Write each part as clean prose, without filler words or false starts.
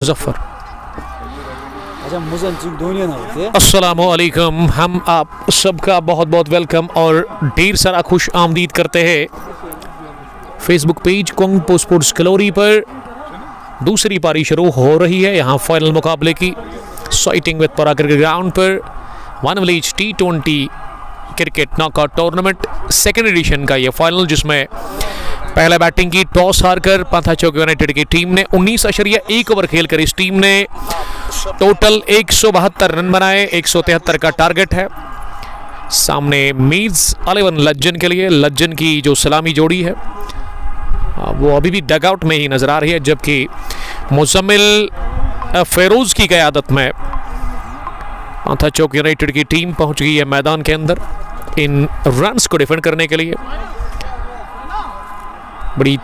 मुजफ्फर। होते अस्सलामुअलैकुम, हम आप सबका बहुत बहुत वेलकम और ढेर सारा खुश आमदीद करते हैं फेसबुक पेज कुंग स्पोर्ट्स कलोरी पर। दूसरी पारी शुरू हो रही है यहाँ फाइनल मुकाबले की साइटिंग विद परा क्रिकेट ग्राउंड पर। One village T20 cricket knockout tournament second edition का ये फाइनल, जिसमें पहले बैटिंग की टॉस हारकर पांथा चौक यूनाइटेड की टीम ने 19.1 ओवर खेलकर इस टीम ने टोटल 172 रन बनाए। 173 का टारगेट है। सामने मीर्स 11 लज्जन के लिए। लज्जन की जो सलामी जोड़ी है वो अभी भी डगआउट में ही नजर आ रही है, जबकि मुजम्मिल फेरोज की क़यादत में पांथा चौक यूनाइटेड की टीम पहुंच गई है मैदान के अंदर इन रन्स को डिफेंड करने के लिए। बड़ी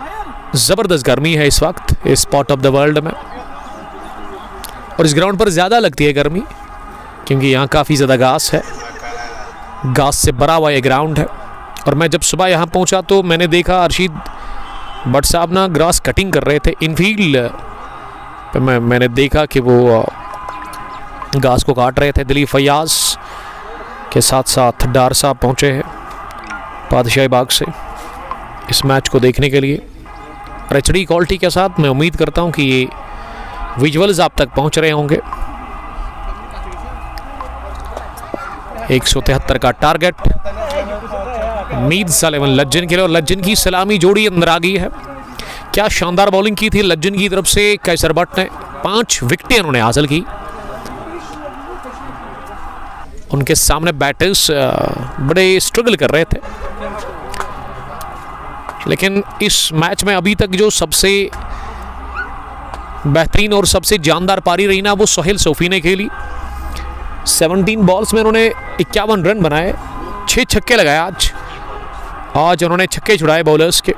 ज़बरदस्त गर्मी है इस वक्त इस पार्ट ऑफ द वर्ल्ड में, और इस ग्राउंड पर ज़्यादा लगती है गर्मी क्योंकि यहाँ काफ़ी ज़्यादा घास है। घास से भरा हुआ ये ग्राउंड है। और मैं जब सुबह यहाँ पहुँचा तो मैंने देखा अरशीद भट्ट साहब ना ग्रास कटिंग कर रहे थे इनफील्ड पे। मैंने देखा कि वो घास को काट रहे थे। दिलीप फयाज के साथ साथ डार साहब पहुँचे हैं पातशाही बाग से इस मैच को देखने के लिए। और HD क्वालिटी के साथ मैं उम्मीद करता हूं कि ये विजुअल्स आप तक पहुंच रहे होंगे। 173 का टारगेट मीर्स 11 लज्जन के लिए, और लज्जन की सलामी जोड़ी अंदर आ गई है। क्या शानदार बॉलिंग की थी लज्जन की तरफ से कैसर भट्ट ने। 5 विकेटें उन्होंने हासिल की। उनके सामने बैटर्स बड़े स्ट्रगल कर रहे थे, लेकिन इस मैच में अभी तक जो सबसे बेहतरीन और सबसे जानदार पारी रही ना, वो सोहेल सोफी ने खेली। 17 बॉल्स में उन्होंने 51 रन बनाए, 6 छक्के लगाए। आज उन्होंने छक्के छुड़ाए बॉलर्स के।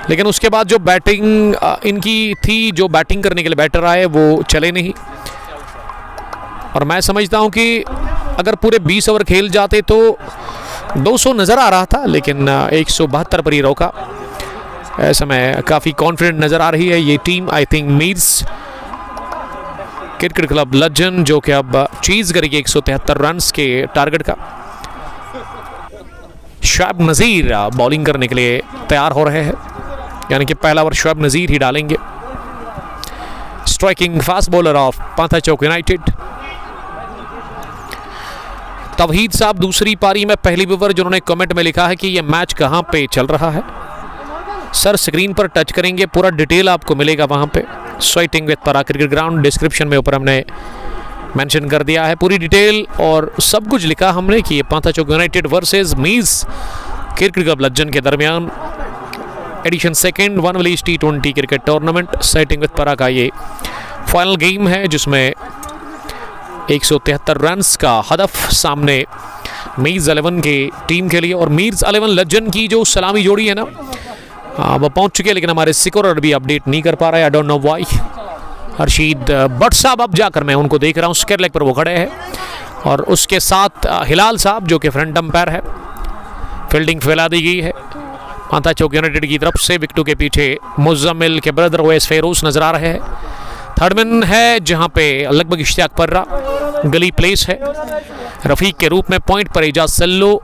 लेकिन उसके बाद जो बैटिंग इनकी थी, जो बैटिंग करने के लिए बैटर आए वो चले नहीं। और मैं समझता हूं कि अगर पूरे 20 ओवर खेल जाते तो 200 नज़र आ रहा था, लेकिन 172 पर ही रोका। ऐसा में काफ़ी कॉन्फिडेंट नज़र आ रही है ये team. I think Mir's cricket club Lajjan जो कि अब चीज़ करेगी 173 रन्स के टारगेट का। शुएब नज़ीर बॉलिंग करने के लिए तैयार हो रहे हैं, यानी कि पहला ओवर शुएब नज़ीर ही डालेंगे। Striking fast bowler of Pantha Chowk united Tawheed साहब दूसरी पारी में पहली ओवर, जिन्होंने कमेंट में लिखा है कि ये मैच कहाँ पे चल रहा है। सर स्क्रीन पर टच करेंगे, पूरा डिटेल आपको मिलेगा वहाँ पे साइटिंग विद परा क्रिकेट ग्राउंड। डिस्क्रिप्शन में ऊपर हमने मेंशन कर दिया है पूरी डिटेल, और सब कुछ लिखा हमने कि ये Pantha Chowk united versus Mir's cricket club लज्जन के दरमियान edition second one village T20 cricket tournament sighting with परा का ये फाइनल गेम है, जिसमें 173 रन्स का हदफ सामने मीर्स 11 के टीम के लिए। और मीर्स 11 लज्जन की जो सलामी जोड़ी है ना, वो पहुंच चुके हैं, लेकिन हमारे स्कोरर भी अपडेट नहीं कर पा रहा है। I don't know why. Arshid Bhatt साहब, अब जाकर मैं उनको देख रहा हूँ, स्क्वायर लेग पर वो खड़े हैं, और उसके साथ हिलाल साहब जो कि फ्रंट अंपायर है। फील्डिंग फैला दी गई है पांथा चौक यूनाइटेड की तरफ से। विकेटों के पीछे मुजम्मिल के ब्रदर ओवैस फेरोज नजर आ रहे हैं। थर्ड मैन है जहां पे लगभग इश्तियाक पर्रा गली प्लेस है। रफीक के रूप में पॉइंट पर एजाज सल्लो,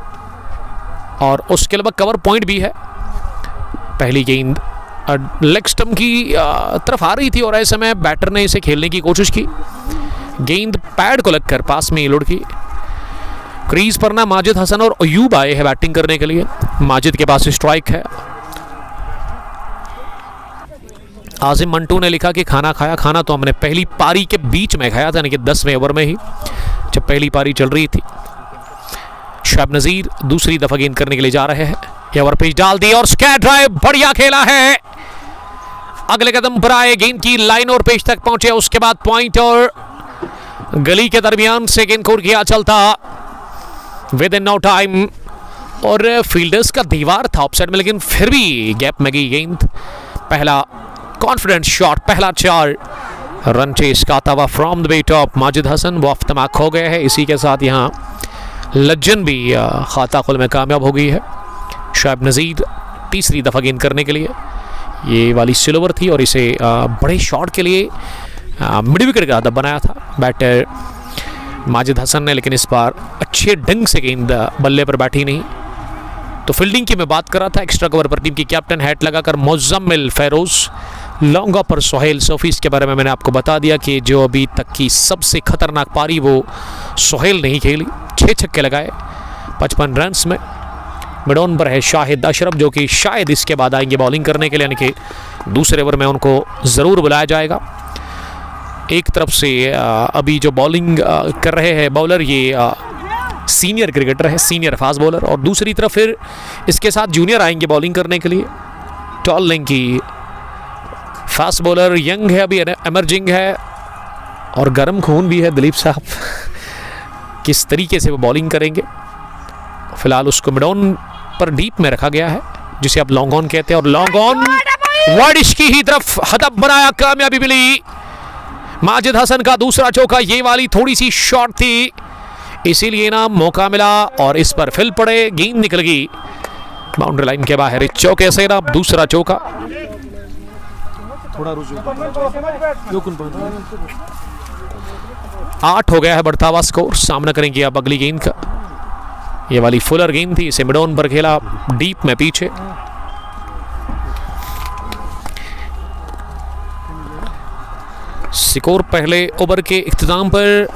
और उसके अलावा कवर पॉइंट भी है। पहली गेंद लेग स्टंप की तरफ आ रही थी, और ऐसे में बैटर ने इसे खेलने की कोशिश की। गेंद पैड को लगकर पास में लुढ़की। क्रीज पर ना माजिद हसन और अयूब आए हैं बैटिंग करने के लिए। माजिद के पास स्ट्राइक है। आजिम मंटू ने लिखा कि खाना खाया। खाना तो हमने पहली पारी के बीच में खाया था, यानी कि 10वें ओवर में ही, जब पहली पारी चल रही थी। शुएब नज़ीर दूसरी दफा गेंद करने के लिए जा रहे हैं। ये ओवर पेच डाल दी और स्क्वायर ड्राइव बढ़िया खेला है। अगले कदम पर आए, गेंद की लाइन और पेच तक पहुंचे, उसके बाद पॉइंट और गली के दरमियान से गेंद को किया चलता विद इन नो टाइम। और फील्डर्स का दीवार था ऑफसाइड में, लेकिन फिर भी गैप में गई गेंद। पहला कॉन्फिडेंट शॉट, पहला 4 रन चेस का था from the weight of Majid Hasan, वो अफ्तमाक हो गए हैं। इसी के साथ यहाँ लज्जन भी खाता खुल में कामयाब हो गई है। शुएब नज़ीर तीसरी दफ़ा गेंद करने के लिए ये वाली सिल्वर थी और इसे बड़े शॉट के लिए मिड विकेट का दब बनाया था बैटर माजिद हसन ने, लेकिन इस बार अच्छे ढंग से गेंद बल्ले पर बैठी नहीं। तो फील्डिंग की मैं बात कर रहा था, एक्स्ट्रा कवर पर टीम की कैप्टन हैट लगाकर मुज़म्मिल फेरोज, लॉन्ग ऑफ पर सोहेल सोफीस के बारे में मैंने आपको बता दिया कि जो अभी तक की सबसे खतरनाक पारी वो सोहेल नहीं खेली, 6 छक्के लगाए 55 रन्स में। मिड ऑन पर है शाहिद अशरफ जो कि शायद इसके बाद आएंगे बॉलिंग करने के लिए, यानी कि दूसरे ओवर में उनको ज़रूर बुलाया जाएगा। एक तरफ से अभी जो बॉलिंग कर रहे हैं बॉलर ये सीनियर क्रिकेटर है, सीनियर फास्ट बॉलर, और दूसरी तरफ फिर इसके साथ जूनियर आएंगे बॉलिंग करने के लिए। टॉल लेंथ की फास्ट बॉलर, यंग है, अभी एमर्जिंग है और गर्म खून भी है दिलीप साहब। किस तरीके से वो बॉलिंग करेंगे। फिलहाल उसको मिड ऑन पर डीप में रखा गया है जिसे आप लॉन्ग ऑन कहते हैं, और लॉन्ग ऑन वाइडिश की ही तरफ हदफ बनाया, कामयाबी मिली। माजिद हसन का दूसरा चौका, ये वाली थोड़ी सी शॉर्ट थी इसीलिए ना मौका मिला और इस पर फिल पड़े, गेंद निकल गई बाउंड्री लाइन के बाहर। इस चौके से ना दूसरा चौका। 8 हो गया है बढ़ता हुआ स्कोर। सामना करेंगे आप अगली गेंद का। ये वाली फुलर गेंद थी, इसे मिड ऑन पर खेला डीप में पीछे। स्कोर पहले ओवर के इख्तिताम पर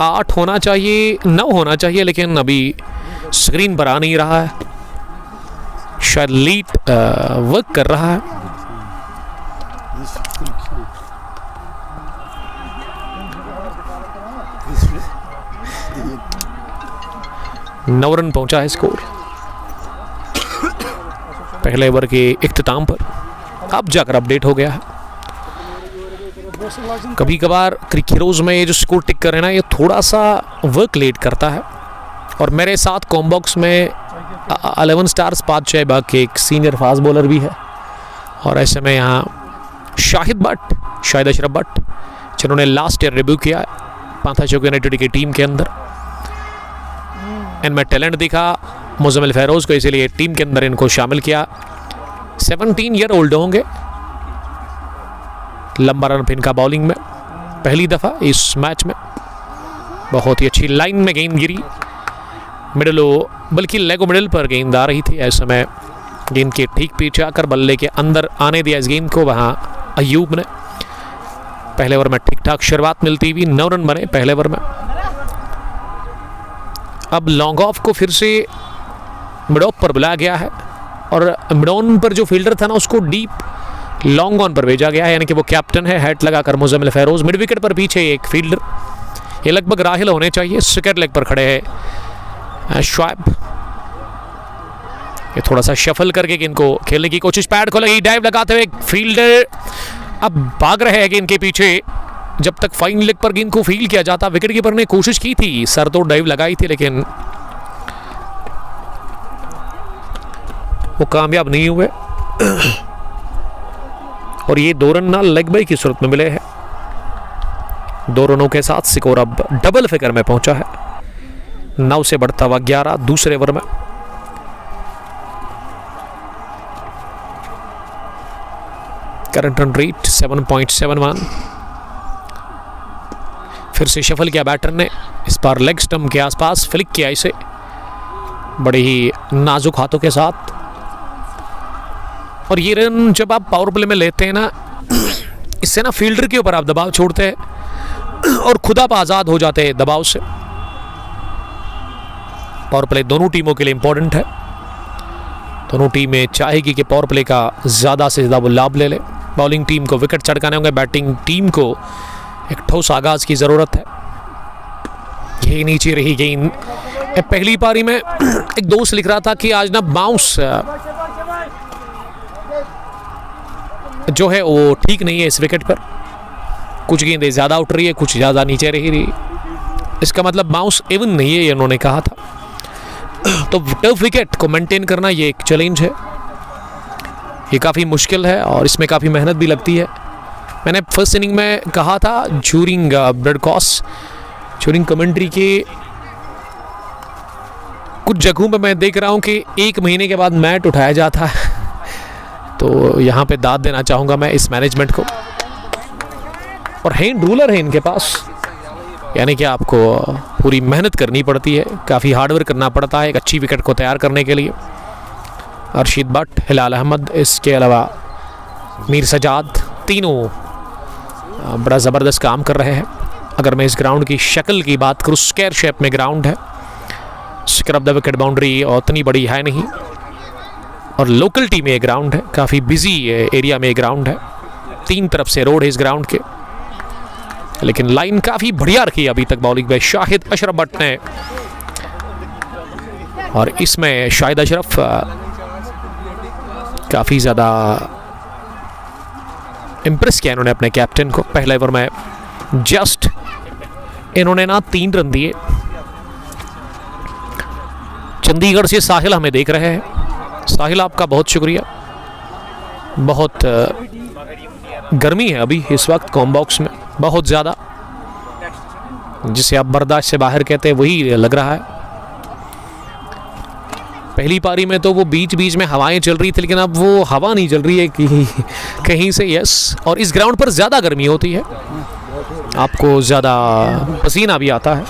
8 होना चाहिए, 9 होना चाहिए, लेकिन अभी स्क्रीन पर आ नहीं रहा है। शायद लीड वर्क कर रहा है। नौ रन पहुंचा है स्कोर पहले ओवर के इख्तिताम पर। अब जाकर अपडेट हो गया है। कभी कभार क्रिकेट में ये जो स्कोर टिक कर रहे हैं ना, ये थोड़ा सा वर्क लेट करता है। और मेरे साथ कॉम्बॉक्स में 11 स्टार्स पादशाह बाग के एक सीनियर फास्ट बॉलर भी है, और ऐसे में यहाँ शाहिद अशरफ भट्ट जिन्होंने लास्ट ईयर डेब्यू किया पांथा चौक यूनाइटेड की टीम के अंदर। इनमें टैलेंट दिखा मुज़म्मिल फेरोज को, इसीलिए टीम के अंदर इनको शामिल किया। 17 ईयर ओल्ड होंगे। लंबा रन इनका बॉलिंग में पहली दफ़ा इस मैच में। बहुत ही अच्छी लाइन में गेंद गिरी, मिडल बल्कि लेगो मिडल पर गेंद आ रही थी। ऐसे में गेंद के ठीक पीछे आकर बल्ले के अंदर आने दिया इस गेंद को वहाँ अयूब ने। पहले ओवर में ठीक ठाक शुरुआत मिलती हुई 9 रन बने पहले ओवर में। अब लॉन्ग ऑफ को फिर से मिड ऑफ पर बुलाया गया है, और मिड ऑन पर जो फील्डर था ना उसको डीप लॉन्ग ऑन पर भेजा गया है, यानी कि वो कैप्टन है हैट लगाकर मुज़म्मिल फेरोज। मिड विकेट पर पीछे एक फील्डर, ये लगभग राहिल होने चाहिए, सेकंड लेग पर खड़े हैं शुएब। ये थोड़ा सा शफल करके गेंद को खेलने की कोशिश, पैड को लगी, डाइव लगाते हुए फील्डर अब भाग रहे हैं गेंद के पीछे। जब तक फाइन लेग पर गेंद को फील किया जाता, विकेट कीपर ने कोशिश की थी, सरतोड़ डाइव लगाई थी, लेकिन वो कामयाब नहीं हुए। और ये 2 रन ना लेग बाई की सूरत में मिले हैं। 2 रनों के साथ स्कोर अब डबल फिगर में पहुंचा है। 9 से बढ़ता हुआ 11 दूसरे ओवर में। Current run rate 7.71। फिर से शफल किया बैटर ने, इस बार लेग स्टंप के आसपास फ्लिक किया इसे बड़े ही नाजुक हाथों के साथ। और ये रन जब आप पावर प्ले में लेते हैं ना, इससे ना फील्डर के ऊपर आप दबाव छोड़ते हैं और खुद आप आज़ाद हो जाते हैं दबाव से। पावर प्ले दोनों टीमों के लिए इंपॉर्टेंट है। दोनों टीमें चाहेगी कि पावर प्ले का ज़्यादा से ज़्यादा वो लाभ ले ले। बॉलिंग टीम को विकेट चटकाने होंगे, बैटिंग टीम को एक ठोस आगाज की ज़रूरत है। ये नीचे रही गेंद। पहली पारी में एक दोस्त लिख रहा था कि आज ना बाउंस जो है वो ठीक नहीं है इस विकेट पर। कुछ गेंदें ज़्यादा उठ रही है, कुछ ज़्यादा नीचे रही। इसका मतलब बाउंस इवन नहीं है, ये उन्होंने कहा था। तो टफ विकेट को मेंटेन करना ये एक चैलेंज है, ये काफ़ी मुश्किल है और इसमें काफ़ी मेहनत भी लगती है। मैंने फर्स्ट इनिंग में कहा था ज्यूरिंग ब्रॉडकास्ट, ज्यूरिंग कमेंट्री के कुछ जगहों पे मैं देख रहा हूँ कि 1 महीने के बाद मैट उठाया जाता है। तो यहाँ पे दाद देना चाहूँगा मैं इस मैनेजमेंट को। और हैंड रूलर है इनके पास, यानी कि आपको पूरी मेहनत करनी पड़ती है, काफ़ी हार्डवर्क करना पड़ता है एक अच्छी विकेट को तैयार करने के लिए। अरशीद बट, हिलाल अहमद, इसके अलावा मीर सजाद, तीनों बड़ा ज़बरदस्त काम कर रहे हैं। अगर मैं इस ग्राउंड की शक्ल की बात करूँ, स्क्वायर शेप में ग्राउंड है, स्क्रब द विकेट बाउंड्री और उतनी बड़ी है नहीं, और लोकलिटी में ये ग्राउंड है, काफ़ी बिजी एरिया में ये ग्राउंड है, 3 तरफ से रोड है इस ग्राउंड के। लेकिन लाइन काफ़ी बढ़िया रखी है अभी तक बॉलिंग में शाहिद अशरफ भट्ट ने, और इसमें शाहिद अशरफ काफ़ी ज़्यादा इम्प्रेस किया इन्होंने अपने कैप्टन को। पहले ओवर में जस्ट इन्होंने ना 3 रन दिए। चंडीगढ़ से साहिल हमें देख रहे हैं। साहिल आपका बहुत शुक्रिया। बहुत गर्मी है अभी इस वक्त कॉम्बॉक्स में, बहुत ज़्यादा, जिसे आप बर्दाश्त से बाहर कहते हैं वही लग रहा है। पहली पारी में तो वो बीच बीच में हवाएं चल रही थी, लेकिन अब वो हवा नहीं चल रही है कहीं से। यस, और इस ग्राउंड पर ज़्यादा गर्मी होती है, आपको ज़्यादा पसीना भी आता है।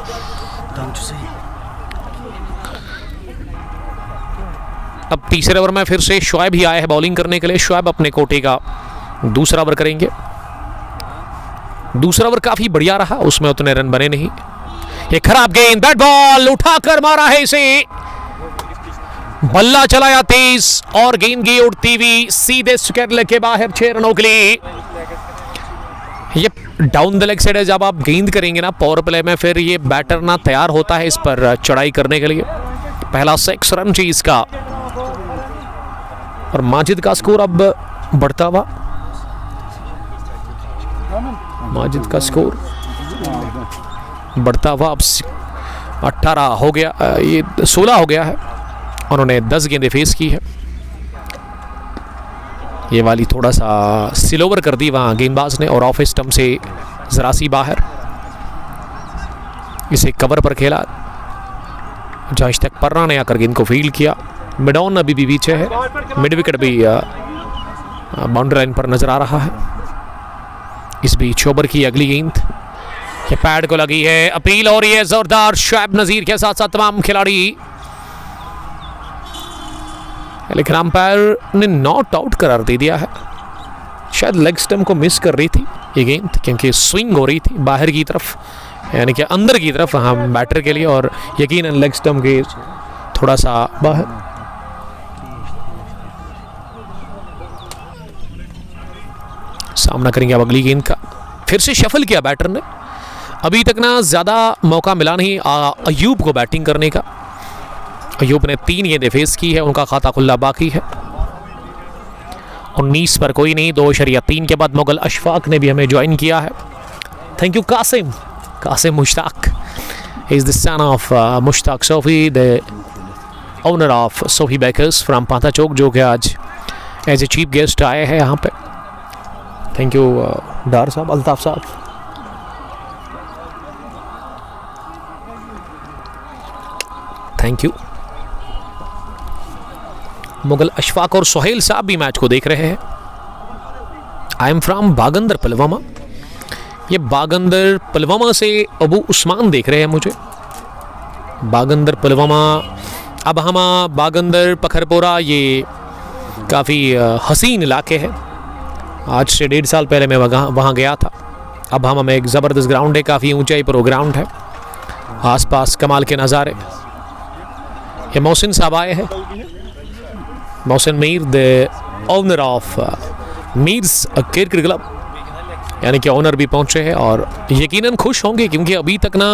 अब तीसरे ओवर में फिर से शुएब ही आए हैं बॉलिंग करने के लिए। शुएब अपने कोटे का दूसरा ओवर करेंगे। दूसरा ओवर काफ़ी बढ़िया रहा, उसमें उतने रन बने नहीं। ये खराब गेंद, बैट बॉल उठाकर मारा है इसे, बल्ला चलाया तेज और गेंद गई उड़ती हुई सीधे स्क्वायर के बाहर 6 रनों के लिए। ये डाउन द लेग साइड है, जब आप गेंद करेंगे ना पावर प्ले में, फिर ये बैटर ना तैयार होता है इस पर चढ़ाई करने के लिए। पहला 6 रन चाहिए इसका, और माजिद का स्कोर अब बढ़ता हुआ, माजिद का स्कोर बढ़ता हुआ अब 18 हो गया, ये 16 हो गया है। उन्होंने 10 गेंदें फेस की है। ये वाली थोड़ा सा स्लोवर कर दी वहाँ गेंदबाज ने, और ऑफ स्टंप से जरा सी बाहर, इसे कवर पर खेला जहाँ तक पर्रा ने आकर गेंद को फील्ड किया। मिड ऑन अभी भी पीछे है, मिड विकेट भी बाउंड्री लाइन पर नजर आ रहा है। इस बीच ओवर की अगली गेंद, ये पैड को लगी है अपील, और ये जोरदार शुएब नजीर के साथ साथ तमाम खिलाड़ी, लेकिन अंपायर ने नॉट आउट करार दे दिया है। शायद लेग स्टंप को मिस कर रही थी ये गेंद, क्योंकि स्विंग हो रही थी बाहर की तरफ, यानी कि अंदर की तरफ हाँ बैटर के लिए, और यकीनन लेग स्टंप के थोड़ा सा बाहर। सामना करेंगे अब अगली गेंद का। फिर से शफल किया बैटर ने, अभी तक ना ज़्यादा मौका मिला नहीं अयूब को बैटिंग करने का। अयूब ने 3 गेंदें फेस की है, उनका खाता खुला बाकी है। 19 पर कोई नहीं। 2.3 के बाद मुगल अशफाक ने भी हमें ज्वाइन किया है। Thank you Qasim Mushtaq is the son of Mushtaq Sofi, the owner of Sofi bakers from Pata Chowk, जो कि आज एज ए चीफ गेस्ट आए हैं यहाँ पे। थैंक यू डार साहब, अल्ताफ साहब। Thank you. मुगल अशफाक और सोहेल साहब भी मैच को देख रहे हैं। I am from Bagander Pulwama. ये बागंदर पुलवामा से अबू उस्मान देख रहे हैं मुझे। बागंदर पुलवामा, अबहमा, बागंदर, पखरपोरा, ये काफ़ी हसीन इलाके हैं। आज से 1.5 साल पहले मैं वहाँ गया था। अबहमा में एक ज़बरदस्त ग्राउंड है, काफ़ी ऊंचाई पर वो ग्राउंड है, आसपास कमाल के नज़ारे। ये मोहसिन साहब आए हैं, Mohsin Mir, the owner of Mir's cricket club, यानी कि ओनर भी पहुंचे हैं और यकीनन खुश होंगे, क्योंकि अभी तक ना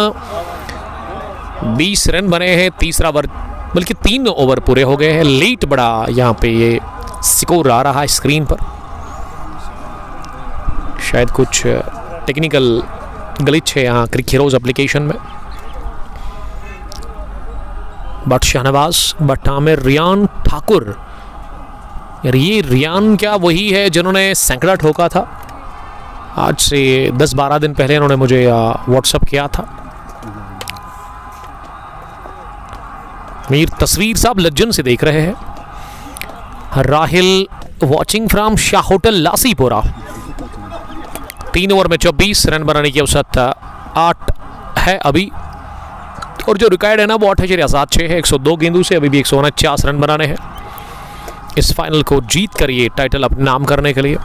20 रन बने हैं। तीसरा ओवर, बल्कि 3 ओवर पूरे हो गए हैं। लेट बड़ा यहाँ पे ये स्कोर आ रहा है स्क्रीन पर, शायद कुछ टेक्निकल ग्लिच है यहाँ क्रिक हीरोज एप्लीकेशन में। बट शहनवाज, बट आमिर, रियान ठाकुर, यार ये रियान क्या वही है जिन्होंने सैकड़ा ठोका था? आज से 10-12 दिन पहले इन्होंने मुझे व्हाट्सअप किया था। मीर तस्वीर साहब लज्जन से देख रहे हैं। Rahil watching from Shah hotel Lasipura. 3 over में 24 रन बनाने की औसत 8 है अभी, और जो रिकॉर्ड है ना वो 8.76 है 102 गेंदों से। अभी भी 149 रन बनाने हैं इस फाइनल को जीत कर ये टाइटल अपने नाम करने के लिए।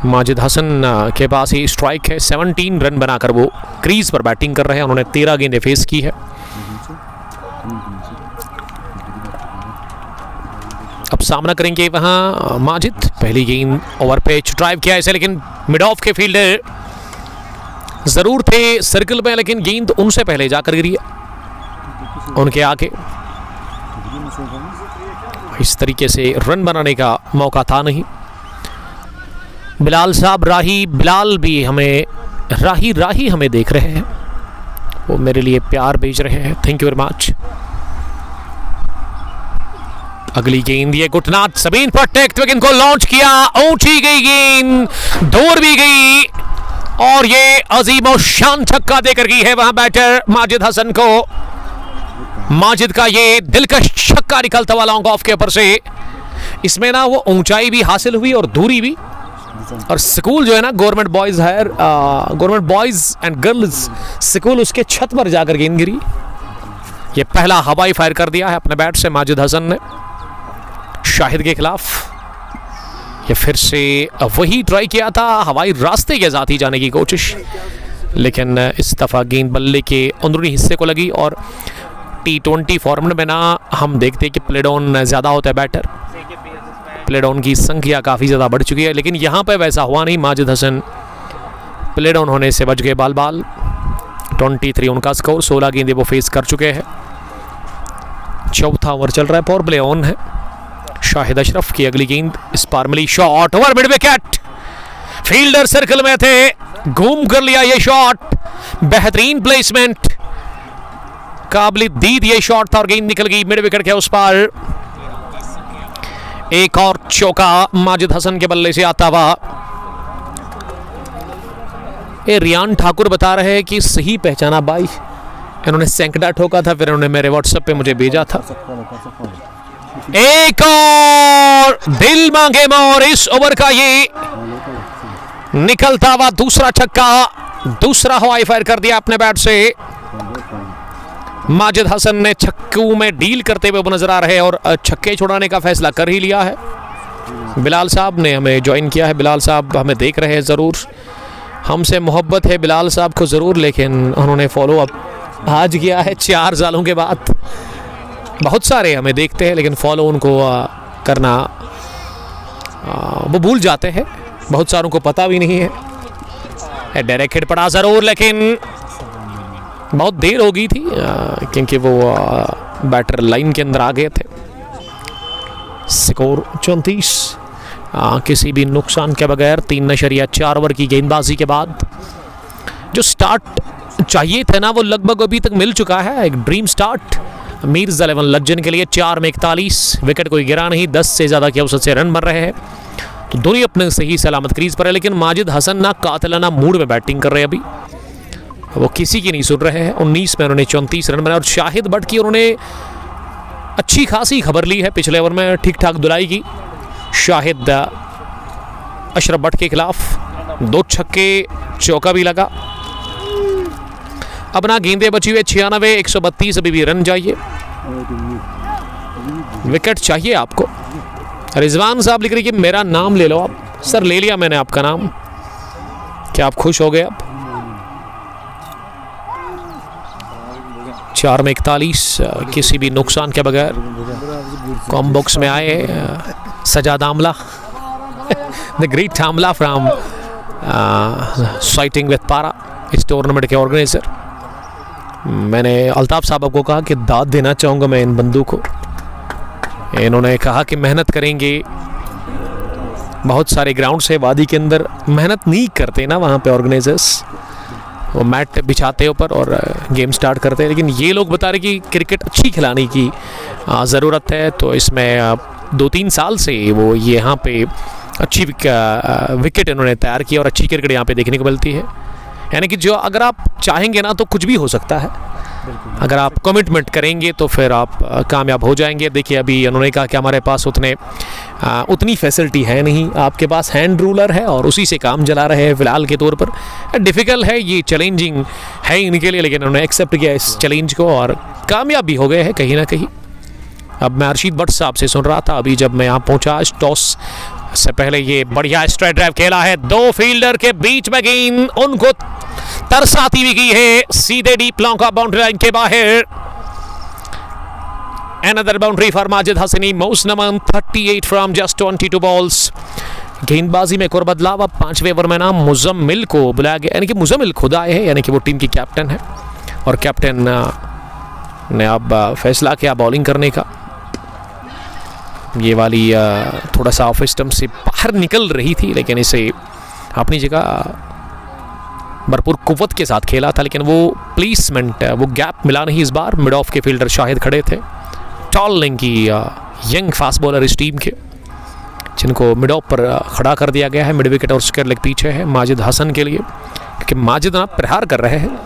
माजिद हसन के पास ही स्ट्राइक है, 17 रन बनाकर वो क्रीज पर बैटिंग कर रहे हैं। उन्होंने 13 गेंदें फेस की है। अब सामना करेंगे वहां माजिद। पहली गेंद ओवर पेच ड्राइव किया इसे, लेकिन मिड ऑफ के फील्डर जरूर थे सर्कल में, लेकिन गेंद उनसे पहले जाकर गिरी उनके आगे। इस तरीके से रन बनाने का मौका था नहीं। बिलाल साहब राही, बिलाल भी हमें राही हमें देख रहे हैं, वो मेरे लिए प्यार भेज रहे हैं, थैंक यू वेरी मच। अगली गेंद ये घुटना जमीन पर टेक विकेट को लॉन्च किया, ऊंची गई गेंद, दूर भी गई, और ये अजीम शान छक्का देकर गई है वहां बैटर माजिद हसन को। माजिद का ये दिलकश छक्का निकलता हुआ लॉन्ग ऑफ के ऊपर से। इसमें ना वो ऊंचाई भी हासिल हुई और दूरी भी, और स्कूल जो है ना government boys and girls school, उसके छत पर जाकर गेंद गिरी। ये पहला हवाई फायर कर दिया है अपने बैट से माजिद हसन ने शाहिद के खिलाफ। ये फिर से वही ट्राई किया था, हवाई रास्ते के साथ ही जाने की कोशिश, लेकिन इस दफा गेंद बल्ले के अंदरूनी हिस्से को लगी। और T20 फॉर्मेट में ना हम देखते हैं कि प्ले डाउन ज़्यादा होता है बैटर, प्ले डाउन की संख्या काफ़ी ज़्यादा बढ़ चुकी है, लेकिन यहाँ पे वैसा हुआ नहीं। माजिद हसन प्ले डाउन होने से बच गए बाल। 23 उनका स्कोर, 16 गेंदें वो फेस कर चुके हैं। चौथा ओवर चल रहा है, पावर प्ले ऑन है। शाहिद अशरफ की अगली गेंद इस पार मिली, shot over mid wicket, fielder circle में थे, घूम कर लिया ये शॉट, बेहतरीन प्लेसमेंट, काबिल दीद ये शॉट था और गेंद निकल गई मिड विकेट के उस पार। एक और चौका माजिद हसन के बल्ले से आता हुआ। ये रियान ठाकुर बता रहे हैं कि सही पहचाना भाई, इन्होंने सैंकड़ा ठोका था, फिर इन्होंने मेरे व्हाट्सएप पे मुझे भेजा था। एक और दिल मांगे मोर, इस ओवर का ये निकलता हुआ दूसरा छक्का, दूसरा हवाई फायर कर दिया अपने बैट से। माजिद हसन ने छक्कों में डील करते हुए वो नजर आ रहे हैं और छक्के छुड़ाने का फैसला कर ही लिया है। बिलाल साहब ने हमें ज्वाइन किया है, बिलाल साहब हमें देख रहे हैं, ज़रूर हमसे मोहब्बत है बिलाल साहब को ज़रूर, लेकिन उन्होंने फॉलो अप आज किया है 4 सालों के बाद। बहुत सारे हमें देखते हैं लेकिन फॉलो उनको करना वो भूल जाते हैं, बहुत सारों को पता भी नहीं है। डायरेक्ट हिट पड़ा ज़रूर, लेकिन बहुत देर हो गई थी क्योंकि वो बैटर लाइन के अंदर आ गए थे। स्कोर 34 किसी भी नुकसान के बगैर 3.4 ओवर की गेंदबाजी के बाद जो स्टार्ट चाहिए थे ना वो लगभग अभी तक मिल चुका है। एक ड्रीम स्टार्ट मीर्ज़ा 11 लज्जन के लिए। 4 में 41, विकेट कोई गिरा नहीं, 10 से ज़्यादा की औसत से रन बन रहे हैं, तो दोनों अपने सही सलामत क्रीज पर है। लेकिन माजिद हसन ना कातिलाना मूड में बैटिंग कर रहे हैं, अभी वो किसी की नहीं सुन रहे हैं। 19 में उन्होंने 34 रन बनाए और शाहिद बट की उन्होंने अच्छी खासी खबर ली है, पिछले ओवर में ठीक ठाक धुलाई की। शाहिद अशरफ बट के खिलाफ 2 छक्के, चौका भी लगा। अब ना गेंदे बची हुए 96, 132 अभी भी रन चाहिए, विकेट चाहिए आपको। रिजवान साहब लिख रही कि मेरा नाम ले लो आप। सर ले लिया मैंने आपका नाम, क्या आप खुश हो गए? आप 4 में 41 किसी भी नुकसान के बगैर कॉम बॉक्स में आए Sajad Amla, the great Amla from साइटिंग विद पारा, इस टूर्नामेंट के ऑर्गेनाइजर। मैंने अल्ताफ साहब को कहा कि दाद देना चाहूँगा मैं इन बंदों को। इन्होंने कहा कि मेहनत करेंगे, बहुत सारे ग्राउंड से वादी के अंदर मेहनत नहीं करते ना वहाँ पे ऑर्गेनाइजर्स, वो मैट बिछाते ऊपर और गेम स्टार्ट करते हैं। लेकिन ये लोग बता रहे कि क्रिकेट अच्छी खिलाने की ज़रूरत है, तो इसमें 2-3 साल से वो यहाँ पे अच्छी विकेट इन्होंने तैयार की और अच्छी क्रिकेट यहाँ पे देखने को मिलती है। यानी कि जो अगर आप चाहेंगे ना तो कुछ भी हो सकता है। अगर आप कमिटमेंट करेंगे तो फिर आप कामयाब हो जाएंगे। देखिए अभी उन्होंने कहा कि हमारे पास उतनी फैसिलिटी है नहीं, आपके पास हैंड रूलर है और उसी से काम चला रहे हैं फ़िलहाल के तौर पर। डिफ़िकल्ट है, ये चैलेंजिंग है इनके लिए, लेकिन उन्होंने एक्सेप्ट किया इस चैलेंज को और कामयाब भी हो गए हैं कहीं ना कहीं। अब मैं अर्शीद भट्ट साहब से सुन रहा था अभी जब मैं यहाँ पहुँचा, टॉस से पहले ये बढ़िया स्ट्राइक ड्राइव खेला है, 2 फील्डर के बीच में गेंद उनको तरसाती भी गई है सीधे डीप लॉन्ग का बाउंड्री लाइन के बाहर। Another boundary for Majid Hassani, most number 38 from just 22 balls। गेंदबाजी में एक और बदलाव, अब 5वें ओवर में ना मुजम्मिल को बुलाया गया, यानी कि मुजम्मिल खुद आए हैं, यानी कि वो टीम की कैप्टन है और कैप्टन ने अब फैसला किया बॉलिंग करने का। ये वाली थोड़ा सा ऑफ स्टंप से बाहर निकल रही थी, लेकिन इसे अपनी जगह भरपूर कुव्वत के साथ खेला था, लेकिन वो प्लेसमेंट, वो गैप मिला नहीं इस बार। मिड ऑफ के फील्डर शाहिद खड़े थे, टॉल लेंथ की यंग फास्ट बॉलर इस टीम के, जिनको मिड ऑफ पर खड़ा कर दिया गया है। मिड विकेट और स्क्वायर लेग पीछे है माजिद हसन के लिए, क्योंकि माजिद ना प्रहार कर रहे हैं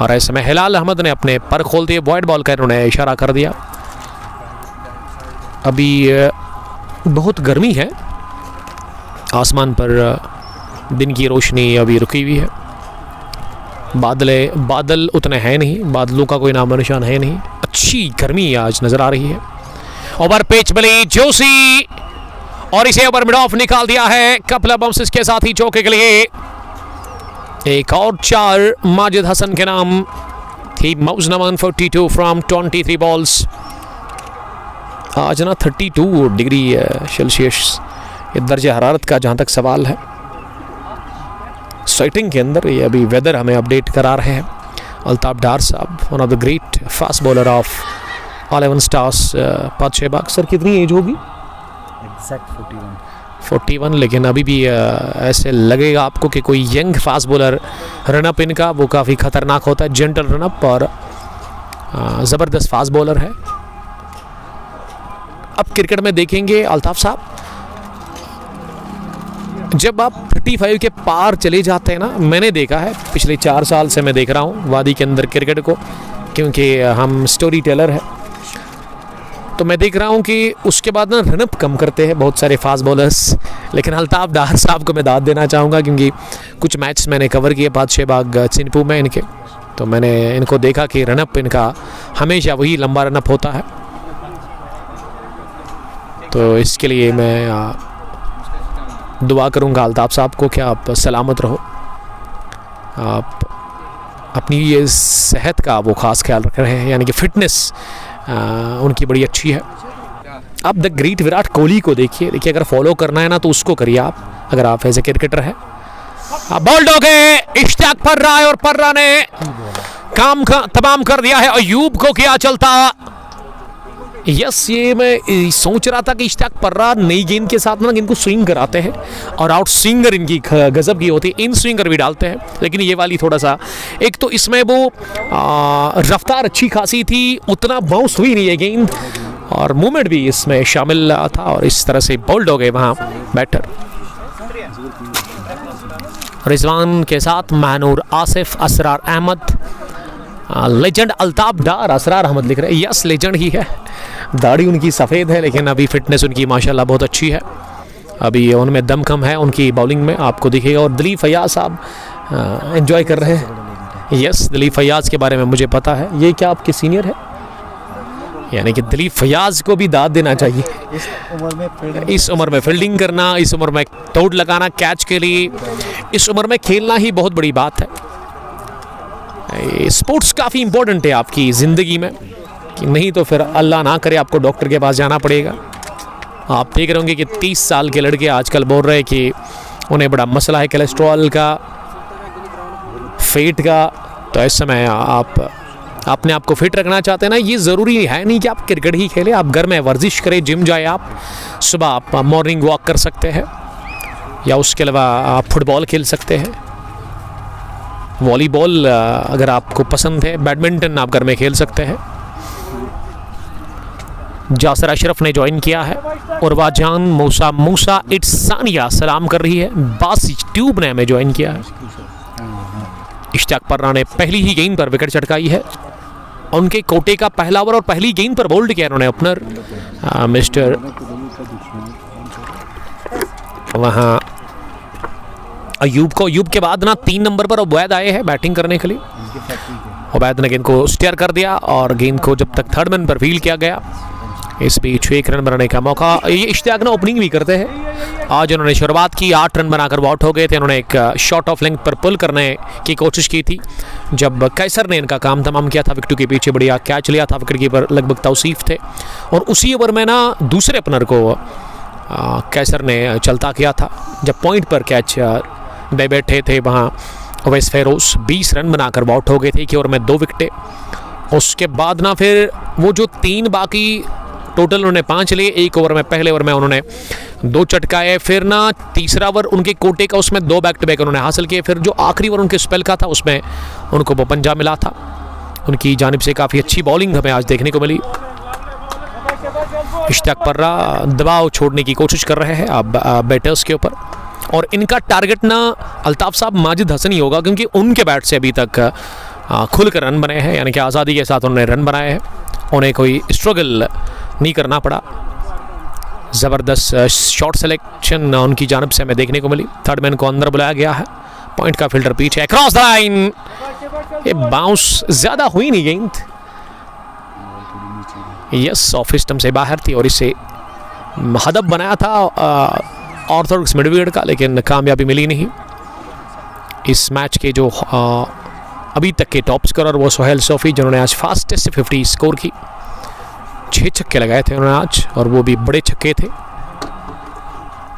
और ऐसे में हिलाल अहमद ने अपने पर खोल दिए, बॉयड बॉल का उन्होंने इशारा कर दिया। अभी बहुत गर्मी है, आसमान पर दिन की रोशनी अभी रुकी हुई है, बादल उतने हैं नहीं, बादलों का कोई नामो निशान है नहीं, अच्छी गर्मी आज नजर आ रही है। ओवर पिच मिली जोशी और इसे ओवर मिड ऑफ निकाल दिया है, कपल बम्स के साथ ही चौके के लिए। एक और 4 माजिद हसन के नाम थी, मौज नमन 42 फ्रॉम 23 बॉल्स। आज ना 32 डिग्री सेल्सियस ये दर्जा हरारत का जहाँ तक सवाल है स्वेटिंग के अंदर, ये अभी वेदर हमें अपडेट करा रहे हैं अल्ताफ डार साहब, one of the great fast bowler of 11 stars. Padshahibagh sir कितनी एज होगी? एग्जैक्ट 41, लेकिन अभी भी ऐसे लगेगा आपको कि कोई यंग फास्ट बॉलर रनअप इनका वो काफ़ी खतरनाक होता है, जेंटल रनअप और ज़बरदस्त फास्ट बॉलर है। अब क्रिकेट में देखेंगे अल्ताफ साहब, जब आप 35 के पार चले जाते हैं ना, मैंने देखा है पिछले 4 साल से मैं देख रहा हूँ वादी के अंदर क्रिकेट को, क्योंकि हम स्टोरी टेलर हैं, तो मैं देख रहा हूँ कि उसके बाद ना रनअप कम करते हैं बहुत सारे फास्ट बॉलर्स। लेकिन अल्ताफ डार साहब को मैं दाद देना चाहूँगा, क्योंकि कुछ मैच मैंने कवर किए पादशेबाग चिनपू में इनके, तो मैंने इनको देखा कि रनअप इनका हमेशा वही लंबा रनअप होता है। तो इसके लिए मैं दुआ करूंगा अल्ताफ साहब को कि आप सलामत रहो, आप अपनी ये सेहत का वो ख़ास ख्याल रख रहे हैं, यानी कि फ़िटनेस उनकी बड़ी अच्छी है। आप द ग्रेट विराट कोहली को देखिए, अगर फॉलो करना है ना तो उसको करिए आप, अगर आप एज ए क्रिकेटर है। बॉल्ड हो गए, इश्तियाक पर्रा है और पर्रा ने काम तमाम कर दिया है, अयूब को किया चलता। यस, ये मैं सोच रहा था कि इश्तियाक पर्रा नई गेंद के साथ ना इनको स्विंग कराते हैं और आउट स्विंगर इनकी गजब की होती है, इन स्विंगर भी डालते हैं, लेकिन ये वाली थोड़ा सा, एक तो इसमें वो रफ्तार अच्छी खासी थी, उतना बाउंस हुई नहीं है गेंद और मूवमेंट भी इसमें शामिल था और इस तरह से बोल्ड हो गए वहाँ बैटर। रिजवान के साथ मानूर आसिफ, असरार अहमद, लेजेंड अल्ताफ डार, असरार अहमद लिख रहे हैं, यस लेजेंड ही है, दाढ़ी उनकी सफ़ेद है लेकिन अभी फिटनेस उनकी माशाल्लाह बहुत अच्छी है, अभी उनमें दम कम है उनकी बॉलिंग में, आपको दिखेगा। और दिलीप फैयाज साहब एंजॉय कर रहे हैं, यस दिलीप फैयाज के बारे में मुझे पता है, ये क्या आपके सीनियर है, यानी कि दिलीप फैयाज को भी दाद देना चाहिए। इस उम्र में फील्डिंग करना, इस उम्र में तोड़ लगाना कैच के लिए, इस उम्र में खेलना ही बहुत बड़ी बात है। स्पोर्ट्स काफ़ी इम्पोर्टेंट है आपकी ज़िंदगी में, कि नहीं तो फिर अल्लाह ना करे आपको डॉक्टर के पास जाना पड़ेगा। आप देख रहे होंगे कि 30 साल के लड़के आजकल बोल रहे हैं कि उन्हें बड़ा मसला है कोलेस्ट्रॉल का, फेट का, तो इस समय आप अपने आप को फिट रखना चाहते हैं ना, ये ज़रूरी है नहीं कि आप क्रिकेट ही खेलें, आप घर में वर्जिश करें, जिम जाए, आप सुबह आप मॉर्निंग वॉक कर सकते हैं या उसके अलावा आप फुटबॉल खेल सकते हैं, वॉलीबॉल अगर आपको पसंद है, बैडमिंटन आप घर में खेल सकते हैं। जासर अशरफ ने ज्वाइन किया है, उर्वा जान मूसा इट्स सानिया सलाम कर रही है, बास ट्यूब ने हमें ज्वाइन किया है। इश्तियाक पर्रा ने पहली ही गेंद पर विकेट चटकाई है। उनके कोटे का पहला ओवर और पहली गेंद पर बोल्ड किया उन्होंने ओपनर मिस्टर वहाँ अयूब को। अयूब के बाद ना 3 नंबर पर उबैद आए हैं बैटिंग करने के लिए। उबैद ने गेंद को स्टेयर कर दिया और गेंद को जब तक थर्ड मैन पर फील किया गया, इस बीच 1 रन बनाने का मौका। ये इश्तियाक ना ओपनिंग भी करते हैं। आज उन्होंने शुरुआत की, 8 रन बनाकर आउट हो गए थे। उन्होंने एक शॉट ऑफ लेंथ पर पुल करने की कोशिश की थी जब कैसर ने इनका काम तमाम किया था। विकेट के पीछे बढ़िया कैच लिया था, विकेट कीपर लगभग तौसीफ थे और उसी ओवर में ना दूसरे ओपनर को कैसर ने चलता किया था जब पॉइंट पर कैच दे बैठे थे। वहाँ अवैस फेरोज 20 रन बनाकर आउट हो गए थे कि ओवर में 2 विकेटें। उसके बाद ना फिर वो जो 3 बाकी टोटल उन्होंने 5 लिए, 1 ओवर में पहले ओवर में उन्होंने 2 चटकाए। फिर ना तीसरा ओवर उनके कोटे का, उसमें 2 बैक टू बैक उन्होंने हासिल किए। फिर जो आखिरी ओवर उनके स्पेल का था उसमें उनको वो पंजा मिला था। उनकी जानिब से काफ़ी अच्छी बॉलिंग हमें आज देखने को मिली। इश्तियाक पर्रा दबाव छोड़ने की कोशिश कर रहे हैं अब बैटर्स के ऊपर और इनका टारगेट ना अल्ताफ साहब माजिद हसन ही होगा क्योंकि उनके बैट से अभी तक खुलकर रन बने हैं, यानी कि आज़ादी के साथ उन्होंने रन बनाए हैं। उन्हें कोई स्ट्रगल नहीं करना पड़ा। ज़बरदस्त शॉट सिलेक्शन उनकी जानिब से हमें देखने को मिली। थर्ड मैन को अंदर बुलाया गया है, पॉइंट का फील्डर पीछे, क्रॉस द लाइन। ये बाउंस ज़्यादा हुई नहीं गेंद, यस ऑफ स्टंप से बाहर थी और इसे हदफ बनाया था ऑर्थोडॉक्स मिडविकेट का, लेकिन कामयाबी मिली नहीं। इस मैच के जो अभी तक के टॉप स्कोरर वो सोहेल सोफी, जिन्होंने आज फास्टेस्ट 50 स्कोर की। 6 छक्के लगाए थे उन्होंने आज और वो भी बड़े छक्के थे।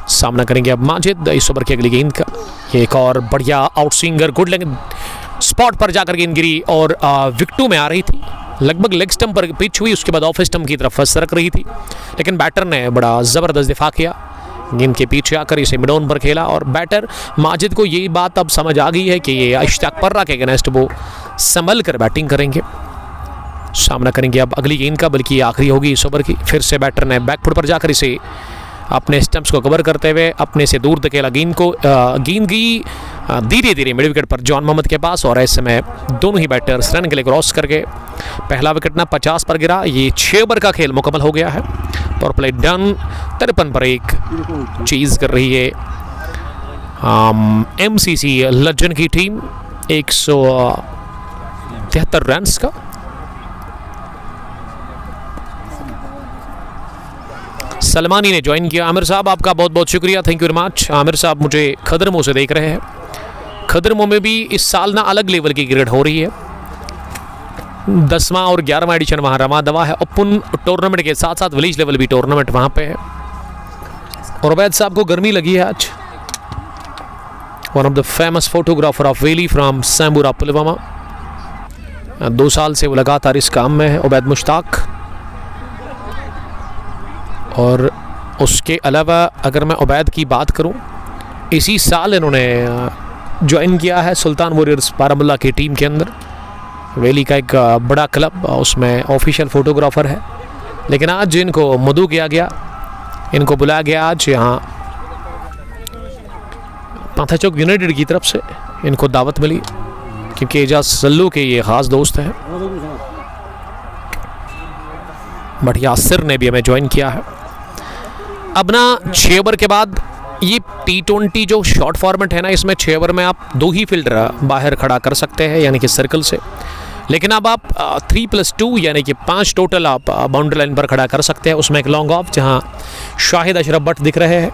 सामना करेंगे अब माजिद इस ओवर की अगली गेंद का। ये एक और बढ़िया out swinger, good leg spot पर जाकर गेंद गिरी और विकेटों में आ रही थी। लगभग लेग स्टंप पर पिच हुई, उसके बाद ऑफ स्टंप की तरफ सरक रही थी, लेकिन बैटर ने बड़ा ज़बरदस्त दिफा किया। गेंद के पीछे आकर इसे मिड ऑन पर खेला और बैटर माजिद को ये बात अब समझ आ गई है कि ये इश्तियाक पर्रा के अगेंस्ट वो संभल कर बैटिंग करेंगे। सामना करेंगे अब अगली गेंद का, बल्कि आखिरी होगी इस ओवर की। फिर से बैटर ने बैकफुट पर जाकर इसे अपने स्टंप्स को कवर करते हुए अपने से दूर धकेला गेंद को। गेंद गई धीरे धीरे मिड विकेट पर जॉन मोहम्मद के पास और ऐसे में दोनों ही बैटर्स रन के लिए क्रॉस कर गए। पहला विकेट ना 50 पर गिरा। ये 6 ओवर का खेल मुकम्मल हो गया है। Power play done. 53 पर एक चीज़ कर रही है MCC लज्जन की टीम 173 रन का। सलमानी ने ज्वाइन किया। आमिर साहब आपका बहुत बहुत शुक्रिया, thank you very much. Aamir साहब मुझे खदरमो से देख रहे हैं। खदरमो में भी इस साल ना अलग लेवल की क्रिकेट हो रही है। 10वां और 11वां एडिशन वहाँ रमा दवा है। ओपन टूर्नामेंट के साथ साथ विलेज लेवल भी टूर्नामेंट वहाँ पे है। और उबैद साहब को गर्मी लगी है आज। One of the famous photographer of valley from Sambura Pulwama. 2 साल से वो लगातार इस काम में है, उबैद मुश्ताक। और उसके अलावा अगर मैं उबैद की बात करूं, इसी साल इन्होंने ज्वाइन किया है सुल्तान वॉरियर्स बारामुल्ला की टीम के अंदर। वेली का एक बड़ा क्लब, उसमें ऑफिशियल फोटोग्राफर है। लेकिन आज इनको मदऊ किया गया, इनको बुलाया गया आज यहाँ पाथा चौक यूनाइटेड की तरफ से इनको दावत मिली क्योंकि एजाज सल्लू के ये ख़ास दोस्त हैं। बट यासिर ने भी हमें ज्वाइन किया है। अब ना 6 ओवर के बाद ये T20 जो शॉर्ट फॉर्मेट है ना, इसमें 6 ओवर में आप 2 ही फील्डर बाहर खड़ा कर सकते हैं, यानी कि सर्कल से। लेकिन अब आप 3+2 यानी कि 5 टोटल आप बाउंड्री लाइन पर खड़ा कर सकते हैं। उसमें एक लॉन्ग ऑफ जहां शाहिद अशरफ भट्ट दिख रहे हैं,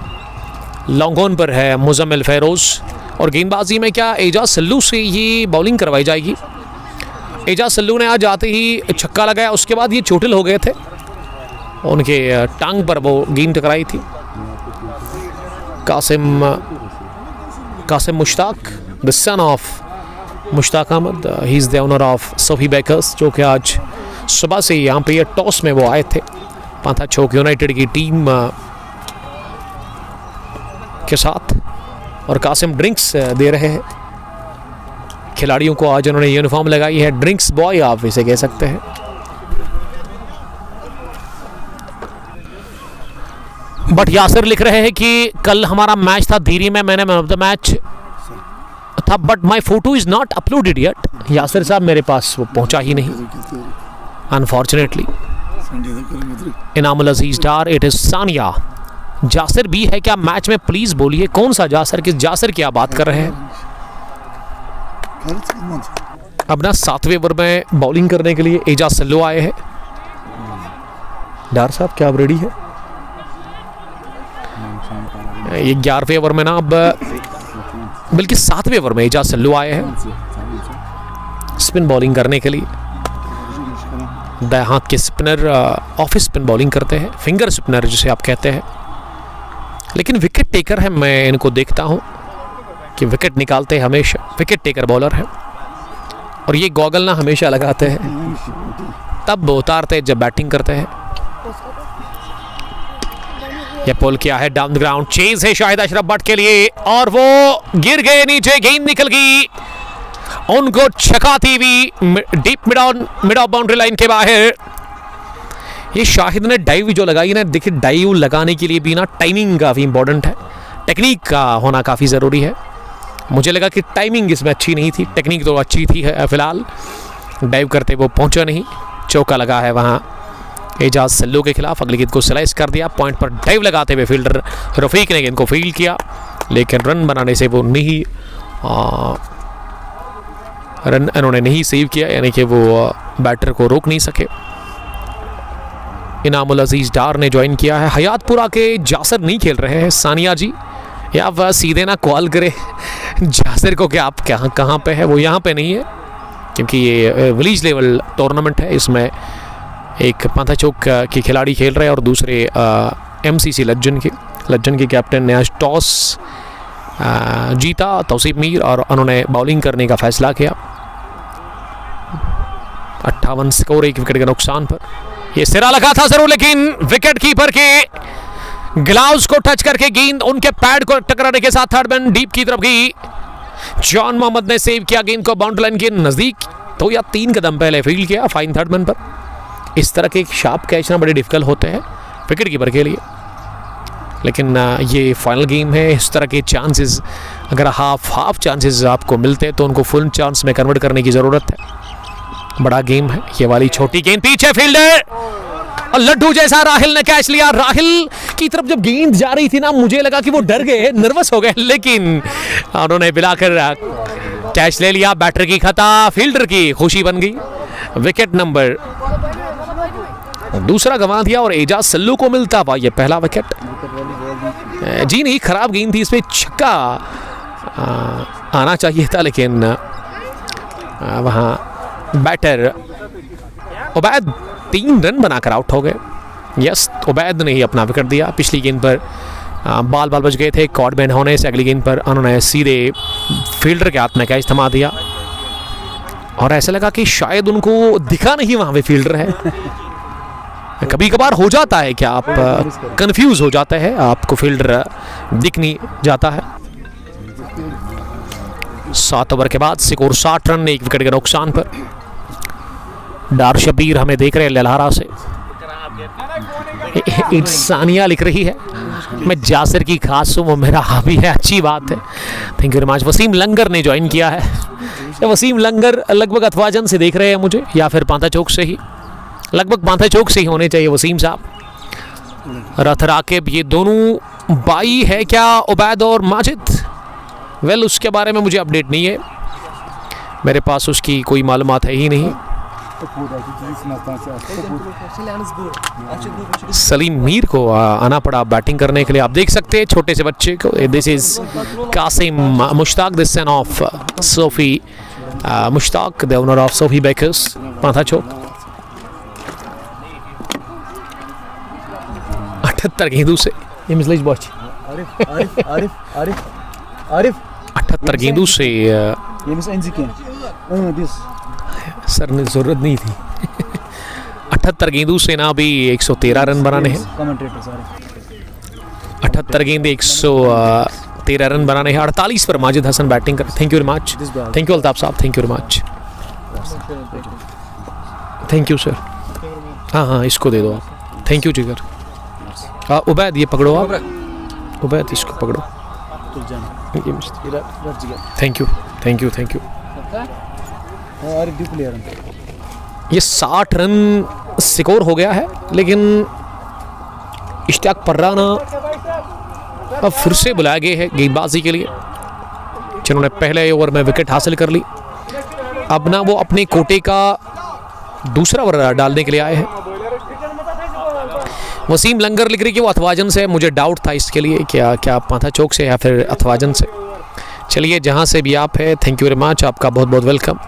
लॉन्ग ऑन पर है मुजम्मिल फेरोज। और गेंदबाजी में क्या एजाज सल्लू से ये बॉलिंग करवाई जाएगी। एजाज सल्लू ने आज आते ही छक्का लगाया, उसके बाद ये चोटिल हो गए थे, उनके टांग पर वो गेंद टकराई थी। Qasim Mushtaq, the son of Mushtaq Ahmad, he is the owner of Sofi bakers, जो कि आज सुबह से यहाँ पे टॉस में वो आए थे पाथा चौक यूनाइटेड की टीम के साथ। और कासिम ड्रिंक्स दे रहे हैं खिलाड़ियों को। आज उन्होंने यूनिफॉर्म लगाई है, ड्रिंक्स बॉय आप इसे कह सकते हैं। बट यासिर लिख रहे हैं कि कल हमारा मैच था धीरी में, मैंने मैन ऑफ द मैच था, but my photo is not uploaded yet. Yasir साहब मेरे पास वो पहुंचा ही नहीं। Unfortunately Inamul Aziz Dar, it is Sania. Jasir भी है क्या मैच में? प्लीज बोलिए कौन सा जासिर, किस जासिर की आप बात कर रहे हैं? अब ना 7वें ओवर में बॉलिंग करने के लिए एजाज सल्लू आए हैं। डार साहब क्या आप रेडी है? ये 11वें ओवर में ना, अब बल्कि 7वें ओवर में एजाज सल्लू आए हैं स्पिन बॉलिंग करने के लिए। दाएं हाथ के स्पिनर ऑफ स्पिन बॉलिंग करते हैं, फिंगर स्पिनर जिसे आप कहते हैं, लेकिन विकेट टेकर है। मैं इनको देखता हूं कि विकेट निकालते हैं हमेशा, विकेट टेकर बॉलर है। और ये गॉगल ना हमेशा लगाते हैं, तब उतारते हैं जब बैटिंग करते हैं। ये पुल किया है डाउन द ग्राउंड, चेज है शाहिद अशरफ भट्ट के लिए और वो गिर गए नीचे, गेंद निकल गई उनको छकाती हुई deep mid of boundary line के बाहर। ये शाहिद ने डाइव जो लगाई ना, देखिए डाइव लगाने के लिए भी ना टाइमिंग काफ़ी इंपॉर्टेंट है, टेक्निक का होना काफ़ी ज़रूरी है। मुझे लगा कि टाइमिंग इसमें अच्छी नहीं थी, टेक्निक तो अच्छी थी फिलहाल। डाइव करते वो पहुंचा नहीं, चौका लगा है वहाँ एजाज सल्लू के खिलाफ। अगली गेंद को स्लाइस कर दिया, पॉइंट पर डाइव लगाते हुए फील्डर रफीक ने गेंद को फील्ड किया, लेकिन रन बनाने से वो नहीं रन इन्होंने नहीं सेव किया, यानी कि वो बैटर को रोक नहीं सके। इनामुल अजीज डार ने ज्वाइन किया है। हयातपुरा के जासिर नहीं खेल रहे हैं सानिया जी, या आप सीधे ना कॉल करें जासिर को कि आप कहाँ पे है। वो यहाँ पे नहीं है क्योंकि ये विलेज लेवल टूर्नामेंट है, इसमें एक पांथा चौक के खिलाड़ी खेल रहे हैं और दूसरे MCC लज्जन के कैप्टन ने आज टॉस जीता तौसीफ मीर और उन्होंने बॉलिंग करने का फैसला किया। 58 स्कोर, 1 विकेट के नुकसान पर। ये सिरा लगा था जरूर, लेकिन विकेट कीपर के ग्लव्स को टच करके गेंद उनके पैड को टकराने के साथ थर्ड मैन डीप की तरफ गई। जॉन मोहम्मद ने सेव किया गेंद को बाउंड्री लाइन के नजदीक, 2 या 3 कदम पहले फील्ड किया फाइन थर्ड मैन पर। इस तरह के शार्प कैच ना बड़े डिफिकल्ट होते हैं विकेट कीपर के लिए, लेकिन ये फाइनल गेम है। इस तरह के चांसेस अगर हाफ चांसेस आपको मिलते हैं तो उनको फुल चांस में कन्वर्ट करने की ज़रूरत है। बड़ा गेम है। ये वाली छोटी गेंद पीछे फील्डर और लड्डू जैसा राहिल ने कैच लिया। राहिल की तरफ जब गेंद जा रही थी ना, मुझे लगा कि वो डर गए, नर्वस हो गए, लेकिन उन्होंने बिलाकर कैच ले लिया। बैटर की खता, फील्डर की खुशी बन गई। विकेट नंबर दूसरा गंवा दिया और एजाज सल्लू को मिलता हुआ ये पहला विकेट। जी नहीं, खराब गेंद थी, इसमें छक्का आना चाहिए था, लेकिन वहाँ बैटर उबैद 3 रन बनाकर आउट हो गए। यस, उबैद ने ही अपना विकेट दिया। पिछली गेंद पर बाल बच गए थे कॉर्ड बैन होने से। अगली गेंद पर उन्होंने सीधे फील्डर के हाथ में कैच थमा दिया और ऐसा लगा कि शायद उनको दिखा नहीं वहाँ पे फील्डर है। कभी कभार हो जाता है कि आप कंफ्यूज हो जाते हैं, आपको फील्डर दिख नहीं जाता है। 7 ओवर के बाद स्कोर 60 रन, 1 विकेट के नुकसान पर। डार शबीर हमें देख रहे हैं ललहारा से। सानिया लिख रही है मैं जासिर की खास हूँ, वो मेरा हावी है। अच्छी बात है, thank you very much. Wasim Langar ने ज्वाइन किया है। वसीम लंगर लगभग अथवाजन से देख रहे हैं मुझे, या फिर पांथा चौक से ही, लगभग पांथा चौक से ही होने चाहिए वसीम साहब। रथ राकिब, ये दोनों बाई है क्या उबैद और माजिद? वेल, उसके बारे में मुझे अपडेट नहीं है, मेरे पास उसकी कोई मालूमात है ही नहीं। सलीम मीर को आना पड़ा बैटिंग करने के लिए। आप देख सकते हैं छोटे से बच्चे को। This is Qasim Mushtaq, the son of Sofi Mushtaq, the owner of Sofi bakers, Pantha Chowk. 78 गेंदों से ये मिसलेज बॉच आरिफ 78 गेंदों से सर ने जरूरत नहीं थी। 78 गेंदों से ना भी 113 रन बनाने हैं। 78 गेंद 113 रन बनाने हैं। 48 पर माजिद हसन बैटिंग कर। Thank you very much, thank you Altaf साहब, thank you very much, thank you sir. हाँ, इसको दे दो आप, थैंक यू जिगर। उबैद ये पकड़ो आप, उबैद इसको पकड़ो। Thank you, thank you, thank you. ये 60 रन स्कोर हो गया है, लेकिन इश्तियाक पर्राना अब फिर से बुलाए गए हैं गेंदबाजी के लिए, जिन्होंने पहले ओवर में विकेट हासिल कर ली। अब ना वो अपने कोटे का दूसरा ओवर डालने के लिए आए हैं। वसीम लंगर लिख रही कि वो अथवाजन से, मुझे डाउट था इसके लिए क्या पांथा चौक से या फिर अथवाजन से। चलिए जहां से भी आप है, थैंक यू वेरी मच, आपका बहुत बहुत वेलकम।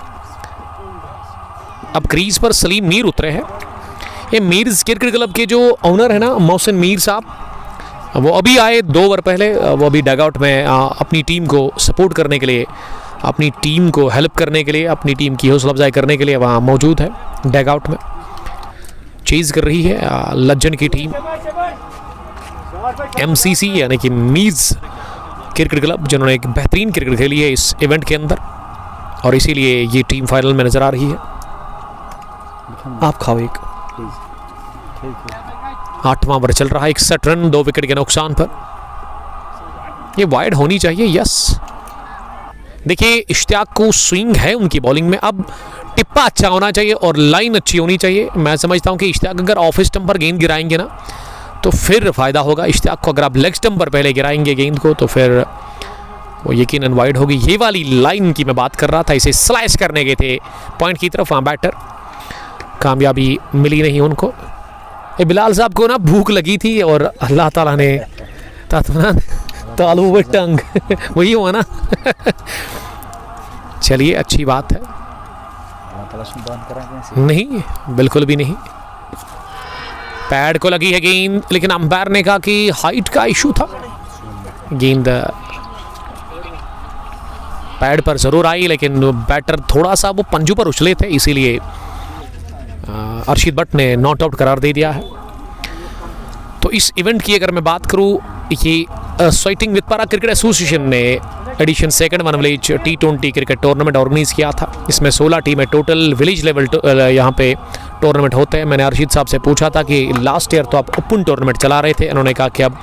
अब क्रीज पर सलीम मीर उतरे हैं। ये मीर्स क्रिकेट क्लब के जो ओनर है ना मोहसिन मीर साहब, वो अभी आए 2 ओवर पहले। वो अभी डगआउट में अपनी टीम को सपोर्ट करने के लिए, अपनी टीम को हेल्प करने के लिए, अपनी टीम की हौसला अफजाई करने के लिए वहाँ मौजूद है। डगआउट में चेज कर रही है लज्जन की टीम MCC यानी कि मीर्स क्रिकेट क्लब, जिन्होंने एक बेहतरीन क्रिकेट खेली है इस इवेंट के अंदर, और इसीलिए ये टीम फाइनल में नजर आ रही है। आप खाओ एक। 8वां ओवर चल रहा है, 61 रन 2 विकेट के नुकसान पर। ये वाइड होनी चाहिए, यस। देखिए इश्तियाक को स्विंग है उनकी बॉलिंग में, अब टिप्पा अच्छा होना चाहिए और लाइन अच्छी होनी चाहिए। मैं समझता हूं कि इश्तियाक अगर ऑफ स्टंप पर गेंद गिराएंगे ना तो फिर फायदा होगा इश्तियाक को। अगर आप लेग स्टंप पर पहले गिराएंगे गेंद को तो फिर वो यकीनन वाइड होगी। ये वाली लाइन की मैं बात कर रहा था, इसे स्लाइस करने गए थे पॉइंट की तरफ, वहाँ बैटर कामयाबी मिली नहीं उनको। ये बिलाल साहब को ना भूख लगी थी और अल्लाह ताला ने तालू टंग वही हुआ ना। चलिए अच्छी बात है। नहीं, बिल्कुल भी नहीं। पैड को लगी है गेंद, लेकिन अंपायर ने कहा कि हाइट का इशू था। गेंद पैड पर जरूर आई, लेकिन बैटर थोड़ा सा वो पंजू पर उछले थे, इसीलिए अर्शिद भट्ट ने नॉट आउट करार दे दिया है। तो इस इवेंट की अगर मैं बात करूं, ये स्वेटिंग विद पारा क्रिकेट एसोसिएशन ने edition 2nd one village T20 cricket tournament organise किया था। इसमें 16 टीमें टोटल विलेज लेवल यहाँ पे टूर्नामेंट होते हैं। मैंने अर्शिद साहब से पूछा था कि लास्ट ईयर तो आप ओपन टूर्नामेंट चला रहे थे, उन्होंने कहा कि अब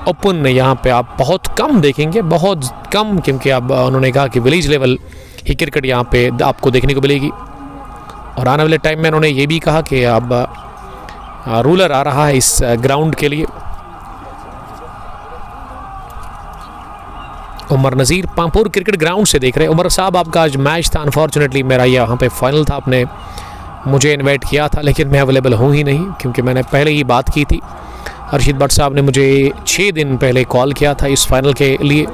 ओपन यहाँ पे आप बहुत कम देखेंगे, बहुत कम, क्योंकि अब उन्होंने कहा कि विलेज लेवल ही क्रिकेट यहाँ पे आपको देखने को मिलेगी। और आने वाले टाइम में उन्होंने ये भी कहा कि अब रूलर आ रहा है इस ग्राउंड के लिए। उमर नज़ीर पामपुर क्रिकेट ग्राउंड से देख रहे हैं। उमर साहब आपका आज मैच था, अनफॉर्चुनेटली मेरा यहाँ पे फाइनल था, आपने मुझे इनवाइट किया था लेकिन मैं अवेलेबल हूँ ही नहीं, क्योंकि मैंने पहले ही बात की थी। अर्शिद भट्ट साहब ने मुझे 6 दिन पहले कॉल किया था इस फाइनल के लिए।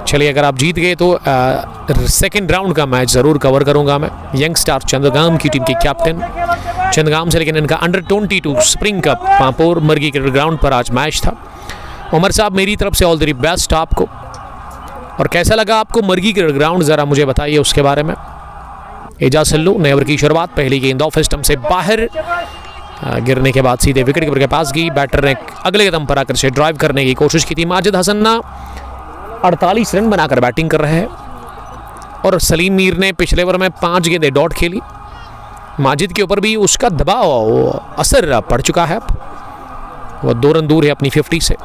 चलिए अगर आप जीत गए तो 2nd राउंड का मैच ज़रूर कवर करूँगा मैं। यंग स्टार चंद्रगाम की टीम के कैप्टन चंद्रगाम से, लेकिन इनका under 22 spring cup Pampore Margi cricket ground पर आज मैच था। उमर साहब मेरी तरफ से ऑल द बेस्ट आपको। और कैसा लगा आपको मरगी क्रिकेट ग्राउंड, ज़रा मुझे बताइए उसके बारे में। एजाज सल्लू नए ओवर की शुरुआत, पहली गेंद ऑफ स्टंप से बाहर, गिरने के बाद सीधे विकेट कीपर के पास गई। बैटर ने अगले कदम पर आकर से ड्राइव करने की कोशिश की थी। माजिद हसन ना 48 रन बनाकर बैटिंग कर रहे हैं, और सलीम मीर ने पिछले ओवर में 5 गेंदें डॉट खेली। माजिद के ऊपर भी उसका दबाव असर पड़ चुका है, वो 2 रन दूर है अपनी 50 से।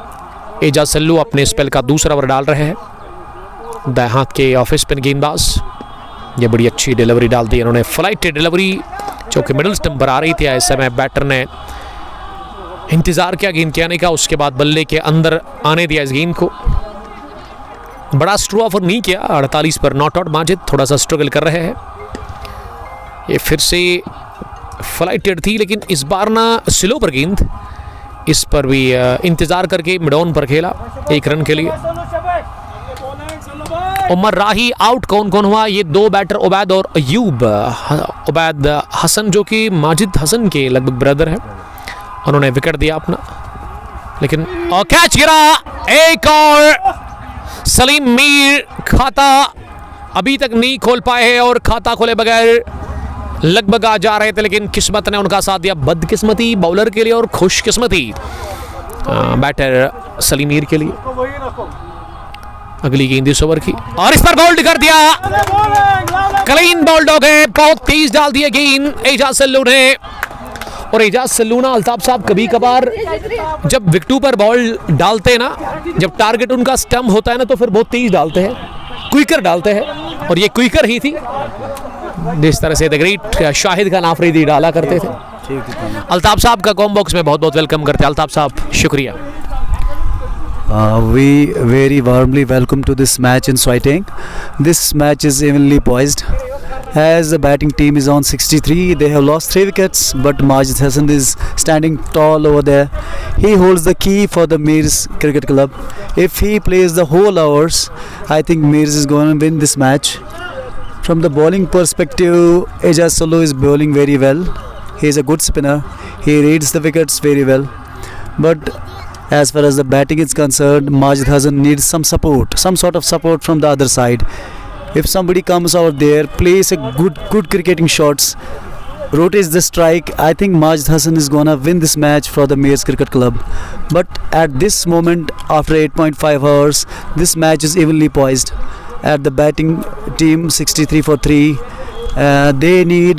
एजाज सल्लू अपने स्पेल का दूसरा ओवर डाल रहे हैं। दाएं हाथ के ऑफ स्पिन गेंदबाज, ये बड़ी अच्छी डिलीवरी डाल दी इन्होंने, फ्लाइट डिलीवरी जो कि मिडिल स्टंप पर आ रही थी। ऐसे में बैटर ने इंतजार किया गेंद के आने का, उसके बाद बल्ले के अंदर आने दिया इस गेंद को। बड़ा स्ट्रो ऑफर नहीं किया, 48 पर नॉट आउट। माजिद थोड़ा सा स्ट्रगल कर रहे हैं। ये फिर से फ्लाइटेड थी, लेकिन इस बार ना स्लो पर गेंद, इस पर भी इंतजार करके मिड ऑन पर खेला 1 रन के लिए। उमर राही आउट। कौन कौन हुआ? ये 2 बैटर उबैद और अयूब। उबैद हसन जो कि माजिद हसन के लगभग ब्रदर है, उन्होंने विकेट दिया अपना, लेकिन कैच गिरा। एक और सलीम मीर खाता अभी तक नहीं खोल पाए हैं, और खाता खोले बगैर लगभग आ जा रहे थे, लेकिन किस्मत ने उनका साथ दिया। बदकिस्मती बॉलर के लिए और खुशकिस्मती बैटर सलीम मीर के लिए। अगली गेंद इस ओवर की, और इस पर बोल्ड कर दिया। क्लीन बोल्ड हो गए, बहुत तेज डाल दिया गेंद एजाज सल्लू ने। और एजाज सल्लू ना अल्ताफ साहब कभी कभार जब विकेटों पर बॉल डालते हैं ना, जब टारगेट उनका स्टंप होता है ना, तो फिर बहुत तेज डालते हैं, क्विकर डालते हैं, और ये क्विकर ही थी। जिस तरह से द ग्रेट शाहिद खान आफरीदी डाला करते थे। अल्ताफ साहब का कॉम बॉक्स में बहुत बहुत वेलकम करते हैं। अल्ताफ साहब शुक्रिया। We very warmly welcome to this match in Switing. This match is evenly poised. As the batting team is on 63, they have lost 3 wickets, but Majid Hassan is standing tall over there. He holds the key for the Meers Cricket Club. If he plays the whole hours, I think Meers is going to win this match. From the bowling perspective, Ejaz Solo is bowling very well. He is a good spinner. He reads the wickets very well. But as far as the batting is concerned, Majid Hassan needs some support, some sort of support from the other side. If somebody comes out there, plays a good cricketing shots, rotates the strike, I think Majid Hassan is gonna win this match for the Meers Cricket Club. But at this moment, after 8.5 hours, this match is evenly poised. At the batting team, 63 for 3. They need.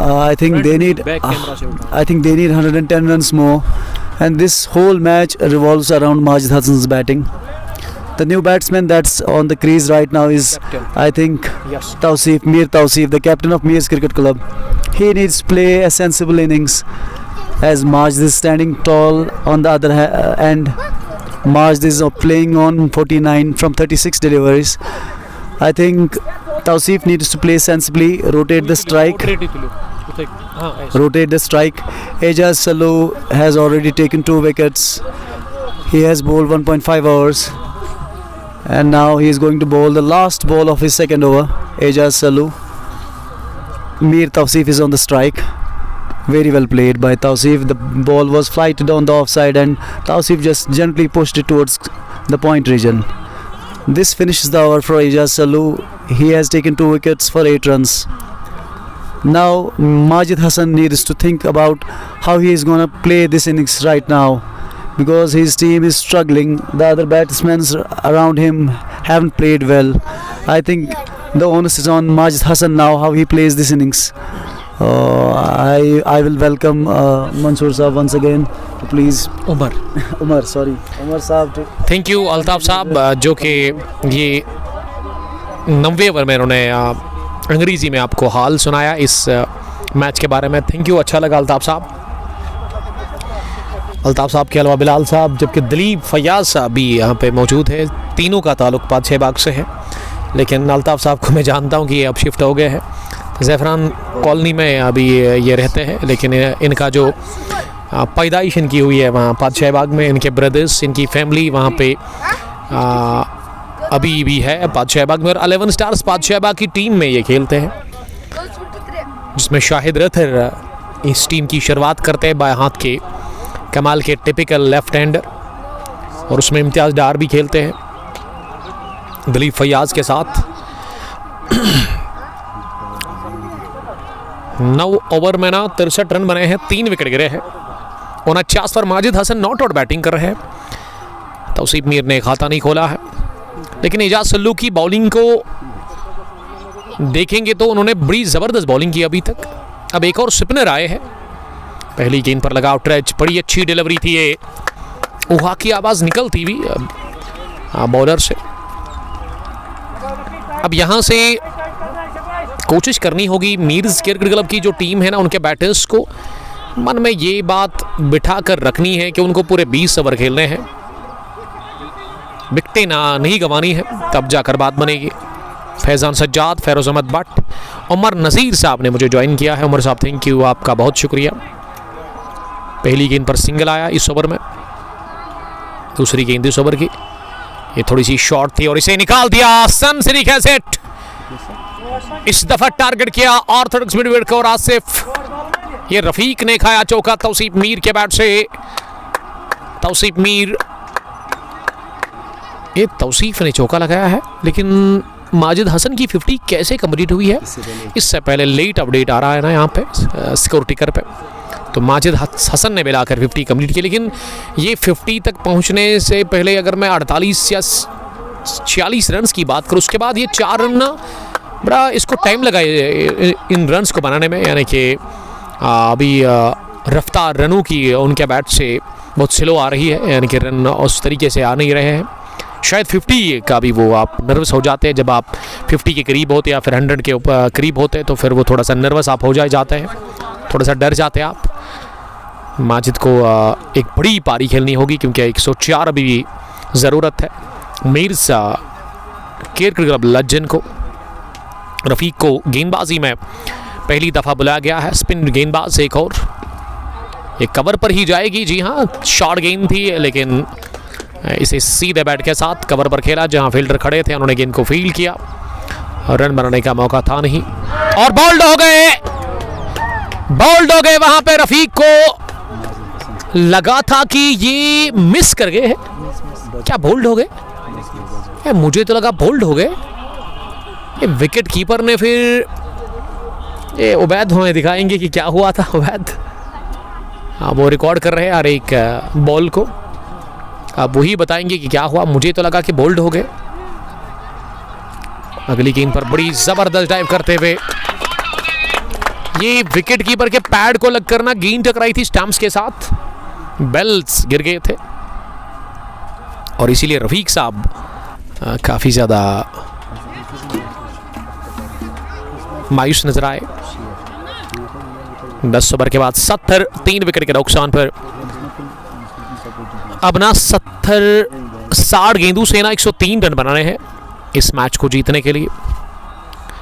I think they need 110 runs more, and this whole match revolves around Majid Hassan's batting. The new batsman that's on the crease right now is, I think, Mir Tawseef, the captain of Meers Cricket Club. He needs to play a sensible innings, as Majid is standing tall on the other end. Majid is playing on 49 from 36 deliveries. I think Tawseef needs to play sensibly, rotate the strike. Ejaz Salo has already taken 2 wickets. He has bowled 1.5 hours, and now he is going to bowl the last ball of his second over. Ejaz Salo. Mir Tawseef is on the strike. Very well played by Tawseef. The ball was flighted on the offside, and Tawseef just gently pushed it towards the point region. This finishes the over for Ejaz Salo. He has taken 2 wickets for 8 runs. Now Majid Hassan needs to think about how he is going to play this innings right now, because his team is struggling. The other batsmen around him haven't played well. I think the onus is on Majid Hassan now, how he plays this innings. I will welcome Mansoor Saab once again. Please, Umar Saab. Thank you Altaf साहब, जो कि ये 90 over में उन्होंने अंग्रेज़ी में आपको हाल सुनाया इस मैच के बारे में। थैंक यू, अच्छा लगा अल्ताफ साहब। अल्ताफ साहब के अलावा बिलाल साहब, जबकि दिलीप फैयाज साहब भी यहाँ पे मौजूद है। तीनों का ताल्लुक पादशाहबाग से है, लेकिन अल्ताफ साहब को मैं जानता हूँ कि ये अब शिफ्ट हो गए हैं ज़ैफ़रान कॉलोनी में। अभी ये रहते हैं, लेकिन इनका जो पैदाइश इनकी हुई है वहाँ पादशाहबाग में, इनके ब्रदर्स, इनकी फैमिली वहाँ पे अभी भी है पादशाहबाग में। और 11 स्टार्स पादशाहबाग की टीम में ये खेलते हैं, जिसमें शाहिद रथर इस टीम की शुरुआत करते हैं, बाएं हाथ के कमाल के टिपिकल लेफ्ट हैंडर, और उसमें इम्तियाज़ डार भी खेलते हैं दिलीप फैयाज के साथ। 9 ओवर में 63 रन बने हैं, 3 विकेट गिरे हैं। 49 पर Majid Hasan not out batting कर रहे हैं। तौसीफ मीर ने खाता नहीं खोला है, लेकिन एजाज सल्लू की बॉलिंग को देखेंगे तो उन्होंने बड़ी ज़बरदस्त बॉलिंग की अभी तक। अब एक और स्पिनर आए हैं, पहली गेंद पर लगाओ ट्रेच, बड़ी अच्छी डिलीवरी थी, ये उहा की आवाज़ निकलती हुई बॉलर से। अब यहाँ से कोशिश करनी होगी मीर्स क्रिकेट क्लब की जो टीम है ना, उनके बैटर्स को मन में ये बात बिठा कर रखनी है कि उनको पूरे 20 ओवर खेलने हैं, विकटें नहीं गंवानी है, तब जाकर बात बनेगी। फैज़ान सज्जाद, फ़ैरोज़ अहमद भट्ट, उमर नज़ीर साहब ने मुझे ज्वाइन किया है। उमर साहब थैंक यू, आपका बहुत शुक्रिया। पहली गेंद पर सिंगल आया इस ओवर में, दूसरी गेंद इस ओवर की, ये थोड़ी सी शॉर्ट थी और इसे निकाल दिया। सनसनी कैसेट इस दफा टारगेट किया ऑर्थोडॉक्स मिडविकेट को और आसिफ, ये रफीक ने खाया चौका तौसीफ मीर के बैट से। तौसीफ मीर, ये तौसीफ ने चौका लगाया है, लेकिन माजिद हसन की 50 कैसे कंप्लीट हुई है, इससे पहले लेट अपडेट आ रहा है ना यहाँ पे स्कोर टिकर पे, तो माजिद हसन ने मिलाकर 50 कंप्लीट की। लेकिन ये 50 तक पहुँचने से पहले अगर मैं 48 या 46 रन की बात करूँ, उसके बाद ये 4 रन ना बड़ा इसको टाइम लगा इन रन्स को बनाने में, यानी कि अभी रफ्तार रनों की उनके बैट से बहुत स्लो आ रही है, यानी कि रन उस तरीके से आ नहीं रहे हैं। शायद 50 का भी वो आप नर्वस हो जाते हैं जब आप 50 के करीब होते या फिर 100 के करीब होते हैं, तो फिर वो थोड़ा सा नर्वस आप हो जाते हैं, थोड़ा सा डर जाते हैं आप। माजिद को एक बड़ी पारी खेलनी होगी क्योंकि 104 अभी भी ज़रूरत है। मिर्ज़ा क्रिकेट क्लब लज्जन को, रफ़ीक को गेंदबाजी में पहली दफ़ा बुलाया गया है। स्पिन गेंदबाज एक और, ये कवर पर ही जाएगी। जी हाँ, शॉर्ट गेंद थी लेकिन इसे सीधे बैट के साथ कवर पर खेला, जहां फील्डर खड़े थे उन्होंने गेंद को फील्ड किया, रन बनाने का मौका था नहीं और बोल्ड हो गए वहां पे। रफ़ीक को लगा था कि ये मिस कर गए हैं, क्या बोल्ड हो गए? मुझे तो लगा बोल्ड हो गए। विकेट कीपर ने फिर ये उबैद हमें दिखाएंगे कि क्या हुआ था। उबैद वो रिकॉर्ड कर रहे हैं हर एक बॉल को, अब वही बताएंगे कि क्या हुआ। मुझे तो लगा कि बोल्ड हो गए। अगली गेंद पर बड़ी जबरदस्त डाइव करते हुए ये विकेट कीपर के पैड को लग करना, गेंद टकराई थी स्टंप्स के साथ, बेल्स गिर गए थे और इसीलिए रफ़ीक साहब काफी ज्यादा मायूस नजर आए। 10 ओवर के बाद 70, 3 विकेट के नुकसान पर अब ना 60 गेंदों से ना 103 रन बनाने हैं इस मैच को जीतने के लिए।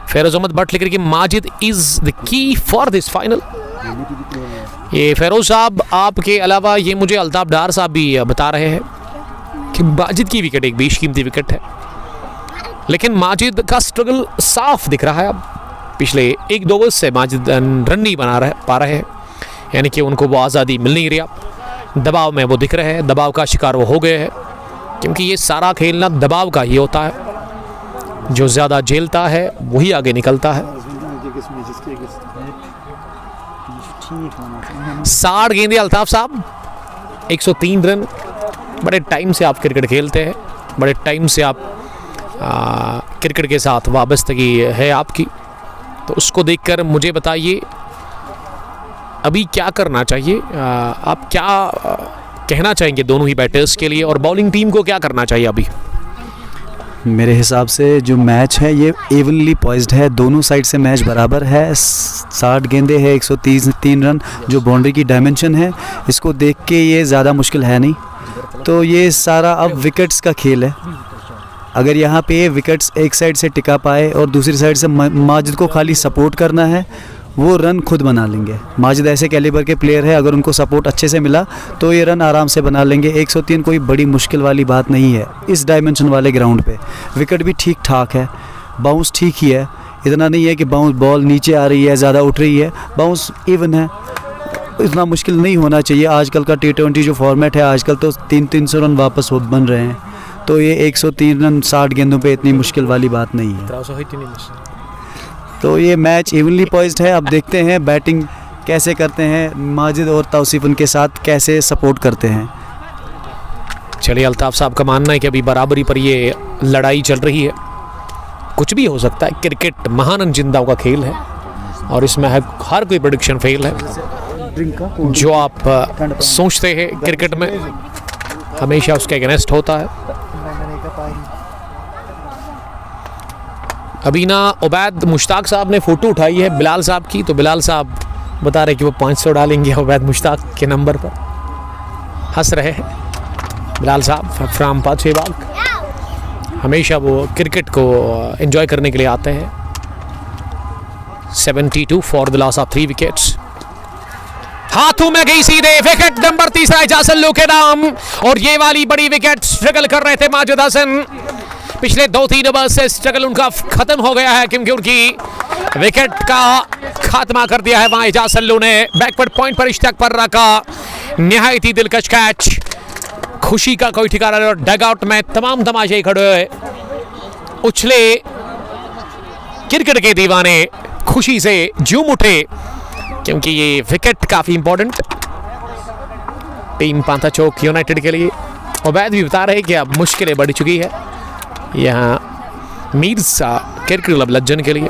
फेरोज अहमद भट्ट लिख रहे कि Majid is the key for this final. ये फेरोज साहब आपके अलावा ये मुझे अल्ताफ डार साहब भी बता रहे हैं कि माजिद की विकेट एक बेशकीमती विकेट है, लेकिन माजिद का स्ट्रगल साफ दिख रहा है। अब पिछले 1-2 ओवर से माजिद रन नहीं पा रहे हैं, यानी कि उनको वो आज़ादी मिल नहीं रही। दबाव में वो दिख रहे हैं, दबाव का शिकार वो हो गए हैं, क्योंकि ये सारा खेलना दबाव का ही होता है। जो ज़्यादा झेलता है वही आगे निकलता है। 60 गेंदें अल्ताफ साहब, 103 रन। बड़े टाइम से आप क्रिकेट खेलते हैं, बड़े टाइम से आप क्रिकेट के साथ वाबस्तगी है आपकी, तो उसको देखकर मुझे बताइए अभी क्या करना चाहिए। आप क्या कहना चाहेंगे दोनों ही बैटर्स के लिए, और बॉलिंग टीम को क्या करना चाहिए अभी? मेरे हिसाब से जो मैच है ये इवनली पॉइज्ड है, दोनों साइड से मैच बराबर है। 60 गेंदे है, 103 रन, जो बाउंड्री की डायमेंशन है, इसको देख के ये ज़्यादा मुश्किल है नहीं। तो ये सारा अब विकेट्स का खेल है। अगर यहाँ पे विकेट्स एक साइड से टिका पाए और दूसरी साइड से माजिद को खाली सपोर्ट करना है, वो रन खुद बना लेंगे। माजिद ऐसे कैलिबर के प्लेयर है, अगर उनको सपोर्ट अच्छे से मिला तो ये रन आराम से बना लेंगे। 103 कोई बड़ी मुश्किल वाली बात नहीं है इस डायमेंशन वाले ग्राउंड पे। विकेट भी ठीक ठाक है, बाउंस ठीक ही है, इतना नहीं है कि बाउंस बॉल नीचे आ रही है, ज़्यादा उठ रही है, बाउंस इवन है। इतना मुश्किल नहीं होना चाहिए। आजकल का T20 जो फॉर्मेट है, आजकल तो 300 रन वापस बन रहे हैं, तो ये 103 रन 60 गेंदों पे इतनी मुश्किल वाली बात नहीं है। तो ये मैच इवनली पॉइज्ड है। अब देखते हैं बैटिंग कैसे करते हैं, माजिद और तौसीफ उनके साथ कैसे सपोर्ट करते हैं। चलिए, अल्ताफ साहब का मानना है कि अभी बराबरी पर ये लड़ाई चल रही है, कुछ भी हो सकता है। क्रिकेट महान जिंदाओं का खेल है और इसमें हर कोई प्रेडिक्शन फेल है। जो आप सोचते हैं क्रिकेट में हमेशा उसके अगेंस्ट होता है। अभी ना उबैद मुश्ताक साहब ने फ़ोटो उठाई है बिलाल साहब की, तो बिलाल साहब बता रहे कि वो 500 डालेंगे उबैद मुश्ताक के नंबर पर। हंस रहे हैं बिलाल साहब फ्राम पाचेबाग। हमेशा वो क्रिकेट को एंजॉय करने के लिए आते हैं। 72 for the loss of 3 wickets. हाथों में गई सीधे, विकेट नंबर 3 एजाजल्लू के नाम, और ये वाली बड़ी विकेट। स्ट्रगल कर रहे थे माजिद हसन, पिछले 2-3 ओवर से स्ट्रगल उनका खत्म हो गया है, क्योंकि उनकी विकेट का खात्मा कर दिया है वहां एजाजल्लू ने। बैकवर्ड पॉइंट पर इश्तियाक पर्रा का निहायत ही दिलकश कैच। खुशी का कोई ठिकाना नहीं, और डग आउट में तमाम तमाशे खड़े हुए उछले क्रिकेट के दीवाने खुशी से झूम उठे, क्योंकि ये विकेट काफी इंपॉर्टेंट टीम पांताचोक यूनाइटेड के लिए। उबैद भी बता रहे कि अब मुश्किलें बढ़ चुकी है यहाँ मिर्ज़ा क्रिकेट क्लब लज्जन के लिए।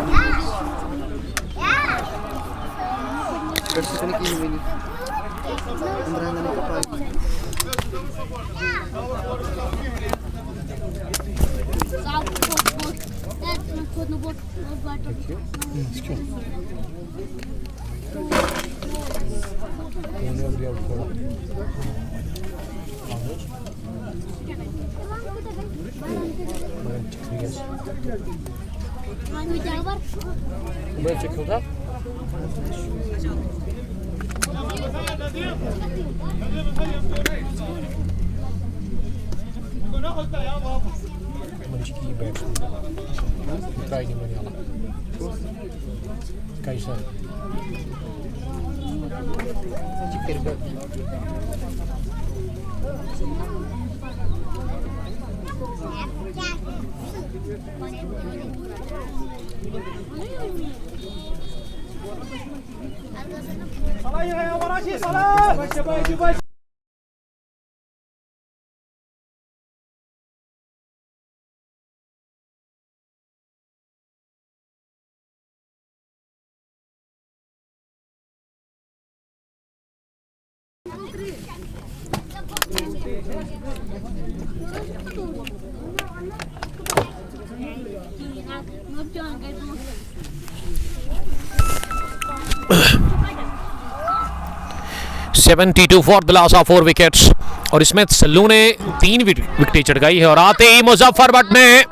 72 for the loss of 4 wickets. और इसमें सल्लू ने 3 विकेटें चटकाई है और आते ही मुजफ्फर भट्ट ने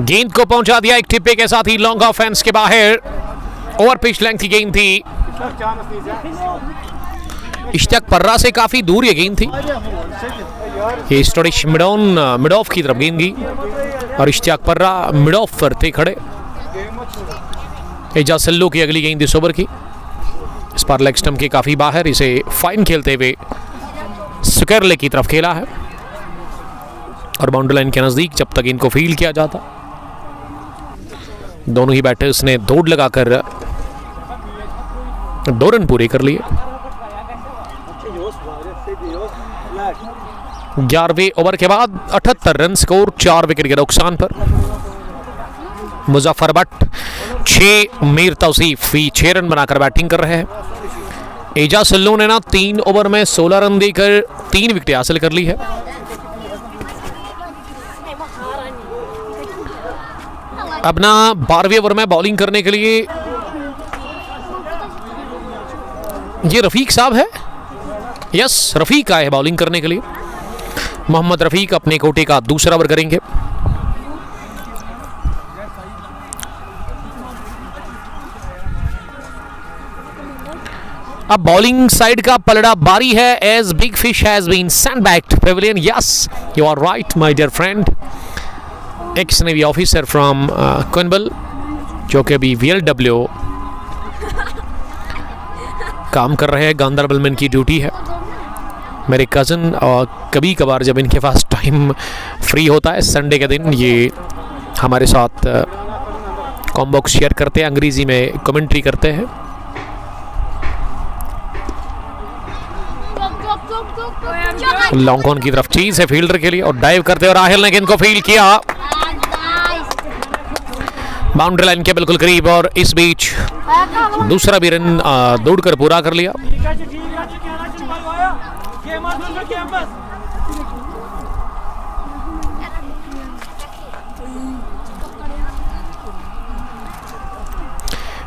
गेंद को पहुंचा दिया एक टिप्पे के साथ ही लॉन्ग ऑफ फेंस के बाहर। ओवर पिच लेंथ की गेंद थी, इश्तियाक पर्रा से काफी दूर ये गेंद थी। ये स्टोरिश मिड ऑफ की तरफ गेंद गई और इश्तियाक पर्रा मिड ऑफ पर थे खड़े। एजाज सल्लू की अगली गेंद इस ओवर की, इस पर लेग स्टंप के काफी बाहर, इसे फाइन खेलते हुए स्क्वायर की तरफ खेला है और बाउंड्री लाइन के नजदीक जब तक इनको फील्ड किया जाता। दोनों ही बैटर्स ने दौड़ लगाकर 2 रन पूरे कर लिए। 11वें ओवर के बाद 78 रन स्कोर, 4 विकेट के नुकसान पर। मुजफ्फर भट्ट 6, मीर तौसीफ भी 6 रन बनाकर बैटिंग कर रहे हैं। एजाज सल्लू ने ना 3 ओवर में 16 रन देकर 3 विकेट हासिल कर ली है। अब ना 12वें ओवर में बॉलिंग करने के लिए ये रफीक साहब है, यस रफीक आए हैं बॉलिंग करने के लिए। मोहम्मद रफीक अपने कोटे का दूसरा ओवर करेंगे। अब बॉलिंग साइड का पलड़ा बारी है as big fish has been sent back to pavilion. Yes you are right my dear friend. Ex navy officer from Quinbal, जो कि अभी VLW काम कर रहे हैं, गांधरबल में इनकी ड्यूटी है। मेरे कज़न और कभी कभार जब इनके पास टाइम फ्री होता है संडे के दिन, ये हमारे साथ कॉम्बॉक्स शेयर करते हैं, अंग्रेजी में कमेंट्री करते हैं। लॉन्ग ऑन की तरफ चीज है फील्डर के लिए और डाइव करते हुए राहिल ने गेंद को फील्ड किया बाउंड्री लाइन के बिल्कुल करीब और इस बीच दूसरा भी रन दौड़कर पूरा कर लिया।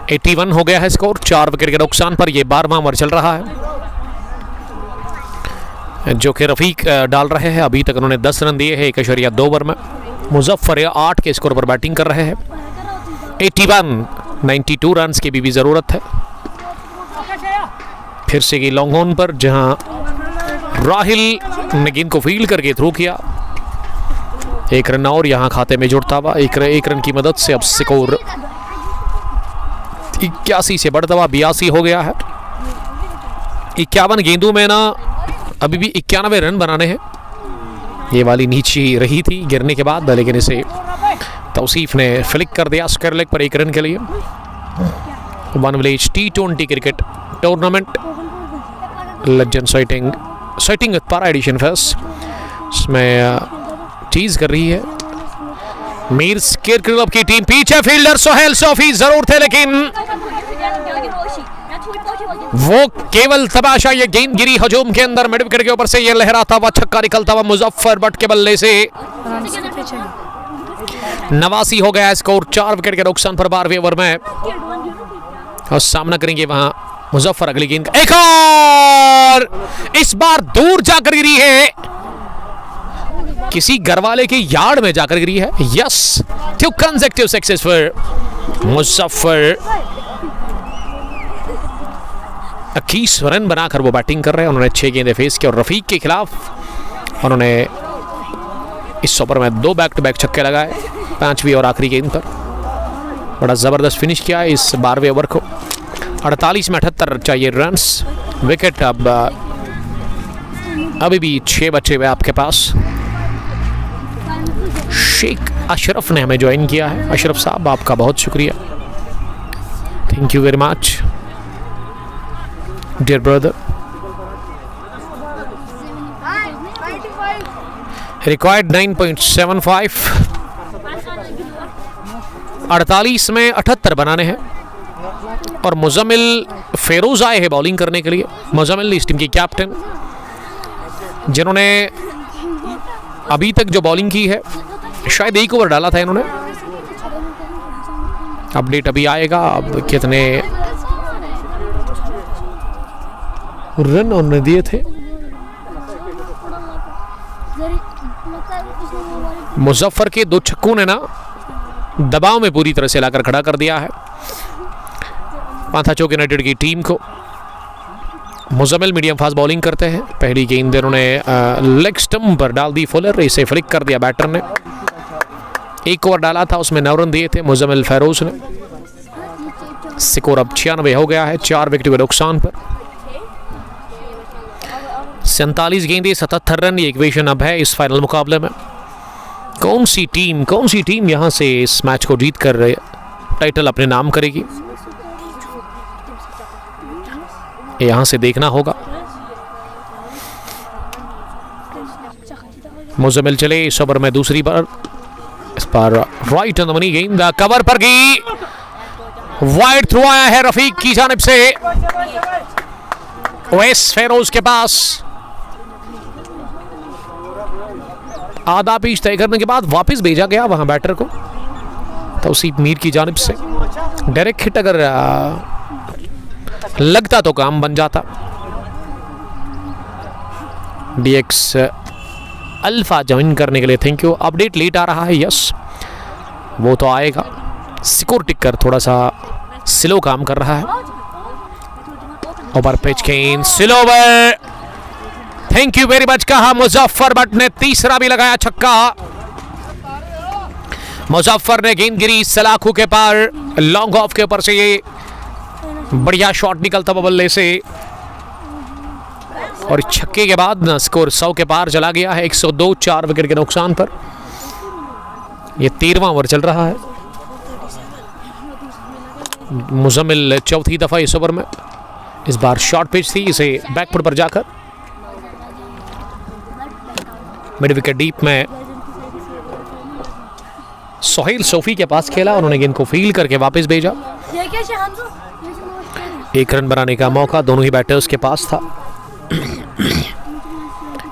(81) हो गया है स्कोर, 4 विकेट के नुकसान पर। यह 12वां ओवर चल रहा है जो कि रफीक डाल रहे हैं। अभी तक उन्होंने 10 रन दिए हैं 1.2 ओवर में। मुजफ्फर 8 के स्कोर पर बैटिंग कर रहे हैं। 81, 92 रन की भी ज़रूरत है। फिर से की लॉन्ग ऑन पर जहां राहिल ने गेंद को फील्ड करके थ्रो किया। 1 रन और यहां खाते में जुड़ता हुआ। एक रन की मदद से अब स्कोर 81 से बढ़ता हुआ 82 हो गया है। 51 गेंदों में ना अभी भी 91 रन बनाने हैं। ये वाली नीचे रही थी गिरने के बाद, लेकिन इसे तौसीफ ने फ्लिक कर दिया स्क्वायर लेग पर 1 रन के लिए। One village T20 cricket tournament legend साइटिंग विद पारा एडिशन फर्स्ट, इसमें चीज कर रही है मीर स्केयर क्लब की टीम। पीछे फील्डर सोहेल सोफी जरूर थे, लेकिन वो केवल तमाशा, ये गेंद गिरी हजूम के अंदर मिड विकेट के ऊपर से, ये लहराता हुआ छक्का निकलता हुआ मुजफ्फर भट्ट के बल्ले से। 89 हो गया स्कोर, 4 विकेट के नुकसान पर 12वें ओवर में, और सामना करेंगे वहां मुजफ्फर। अगली गेंद एक और, इस बार दूर जाकर गिरी है, किसी घरवाले के यार्ड में जाकर गिरी है। Yes, 2 consecutive success for Muzaffar. 21 run बनाकर वो बैटिंग कर रहे हैं। उन्होंने 6 गेंदें फेस की और रफीक के खिलाफ उन्होंने इस ओवर में 2 बैक टू बैक छक्के लगाए 5वीं और आखिरी गेंद पर। बड़ा जबरदस्त फिनिश किया है इस 12वें ओवर को। 48 में 78 चाहिए रन्स। विकेट अब अभी भी 6 बचे हुए आपके पास। शेख अशरफ ने हमें ज्वाइन किया है। अशरफ साहब, आपका बहुत शुक्रिया, thank you very much dear brother. Required 9.75, 48 में 78 बनाने हैं। और मुजम्मिल फेरोज आए हैं बॉलिंग करने के लिए। मुजम्मिल इस टीम के कैप्टन, जिन्होंने अभी तक जो बॉलिंग की है, शायद 1 ओवर डाला था इन्होंने। अपडेट अभी आएगा अब कितने रन उन्होंने दिए थे। मुजफ्फर के 2 छक्कों ने ना दबाव में पूरी तरह से लाकर खड़ा कर दिया है पांथा चौक यूनाइटेड की टीम को। मुजम्मिल मीडियम फास्ट बॉलिंग करते हैं। पहली गेंद इन्होंने लेग स्टंप पर डाल दी फुलर, इसे फ्लिक कर दिया बैटर ने। 1 ओवर डाला था, उसमें 9 रन दिए थे मुजम्मिल फेरोज ने। स्कोर अब 96 हो गया है 4 विकेट के नुकसान पर। 47 गेंदें 77 रन, ये इक्वेशन अब है इस फाइनल मुकाबले में। कौन सी टीम यहां से इस मैच को जीत कर टाइटल अपने नाम करेगी, यहां से देखना होगा। मुजम्मिल चले इस ओवर में दूसरी बार। इस बार राइट ऑन द मनी गेंद कवर पर गई, वाइड थ्रो आया है रफीक की जानिब से ओवैस फेरोज के पास। आधा पिच तय करने के बाद वापस भेजा गया वहां बैटर को तौसीफ मीर की जानिब से। डायरेक्ट हिट अगर लगता तो काम बन जाता। डीएक्स अल्फा ज्वाइन करने के लिए थैंक यू। अपडेट लेट आ रहा है, यस वो तो आएगा। स्कोर टिकर थोड़ा सा स्लो काम कर रहा है। ओवर पिच गेंद slow over, thank you very much कहा मुजफ्फर बट ने तीसरा भी लगाया छक्का। मुजफ्फर ने गेंद गिरी सलाखों के पार, लॉन्ग ऑफ के ऊपर से ये बढ़िया शॉट निकलता बल्ले से और छक्के के बाद ना स्कोर 100 के पार चला गया है। 102 4 विकेट के नुकसान पर। ये 13वां ओवर चल रहा है। मुजम्मिल चौथी दफा इस ओवर में। इस बार शॉर्ट पिच थी, इसे बैकफुट पर जाकर मिड विकेट डीप में सोहेल सोफी के पास खेला। उन्होंने गेंद को फील करके वापस भेजा। 1 रन बनाने का मौका दोनों ही बैटर्स के पास था।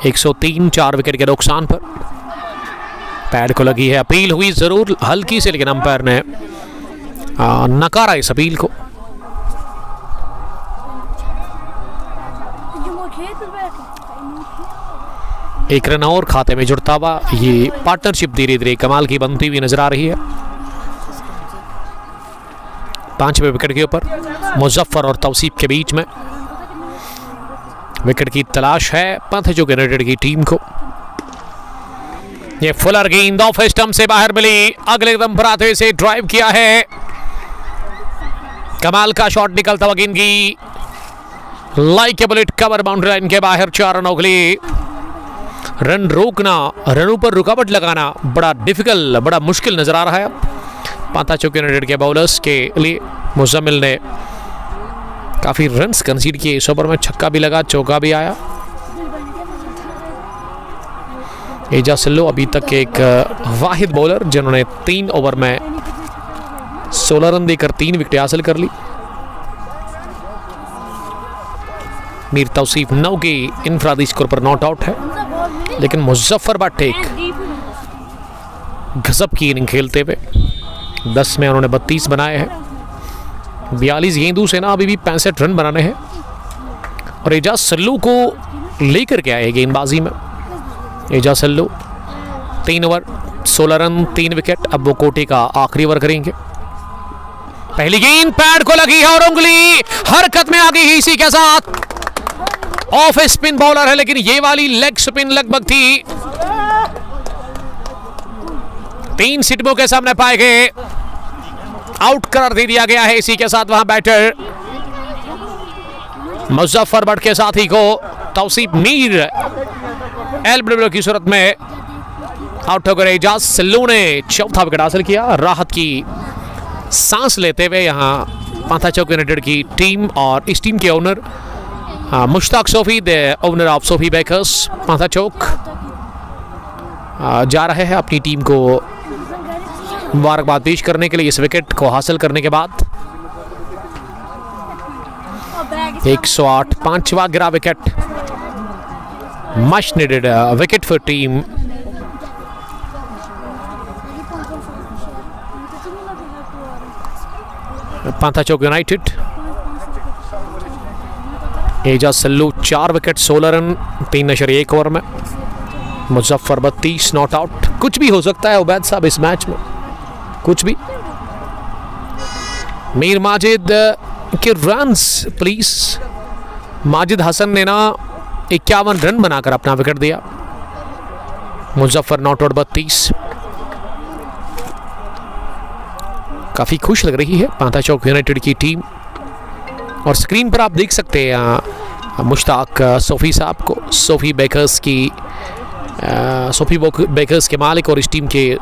103 4 विकेट के नुकसान पर। पैड को लगी है, अपील हुई जरूर हल्की से, लेकिन अंपायर ने नकारा इस अपील को। एक रन और खाते में जुड़ता हुआ ये पार्टनरशिप धीरे धीरे कमाल की बनती हुई नजर आ रही है। 5वें विकेट के ऊपर मुजफ्फर और तौसीफ के बीच में विकेट की तलाश है पांथा चौक यूनाइटेड की टीम को। ये फुलर गेंद ऑफ स्टंप से बाहर मिली, अगले कदम पर आते हुए ड्राइव किया है। कमाल का शॉट निकलता हुआ गेंद की like a bullet cover boundary line के बाहर। 4 रनों के लिए रन रोकना, रनों पर रुकावट लगाना बड़ा डिफिकल्ट, बड़ा मुश्किल नजर आ रहा है पांथा चौक यूनाइटेड के बॉलर्स के लिए। मुजम्मिल ने काफी रन्स कंसीड किए इस ओवर में, छक्का भी लगा, चौका भी आया। एजाज सिल्लो अभी तक एक वाहिद बॉलर जिन्होंने 3 ओवर में 16 रन देकर 3 विकेट हासिल कर ली। मीर तौसीफ 9 के इनफरादी स्कोर पर नॉट आउट है, लेकिन मुजफ्फर बट टेक गजब की इनिंग खेलते हुए 10 में उन्होंने 32 बनाए हैं। 42 गेंदों से ना अभी भी 65 रन बनाने हैं और एजाज सल्लू को लेकर के आए गेंदबाजी में। Ejaz Sallu 3 over 16 run 3 wicket. अब वो कोटे का आखिरी ओवर करेंगे। पहली गेंद पैड को लगी है और उंगली हरकत में आ गई है इसी के साथ। ऑफ स्पिन बॉलर है लेकिन ये वाली लेग स्पिन लगभग थी। 3 सिटमों के सामने पाए गए, आउट करार दे दिया गया है। इसी के साथ वहां बैटर मुजफ्फर बट के साथी को तौसीफ मीर एलबीडब्ल्यू की सूरत में आउट होकर एजाज सल्लू ने चौथा विकेट हासिल किया। राहत की सांस लेते हुए यहां पांथा चौक यूनाइटेड की टीम और इस टीम के owner Mushtaq Sofi, the owner of Sofi bakers Pantha Chowk, जा रहे हैं अपनी टीम को मुबारकबाद पेश करने के लिए इस विकेट को हासिल करने के बाद। 108 पांचवा गिरा wicket, much needed wicket for team. Pantha Chowk united. Ejaz Sallu 4 wicket 16 run 3.1 over में। Muzaffar 32 not out. कुछ भी हो सकता है उबैद साहब इस मैच में, कुछ भी। मीर माजिद के रन्स प्लीज। माजिद हसन ने ना 51 रन बनाकर अपना विकेट दिया। Muzaffar not out 32। काफी खुश लग रही है पांथा चौक यूनाइटेड की टीम और स्क्रीन पर आप देख सकते हैं मुश्ताक सोफी साहब को, सोफी बेकर्स की सोफी बेकर्स के मालिक और इस टीम के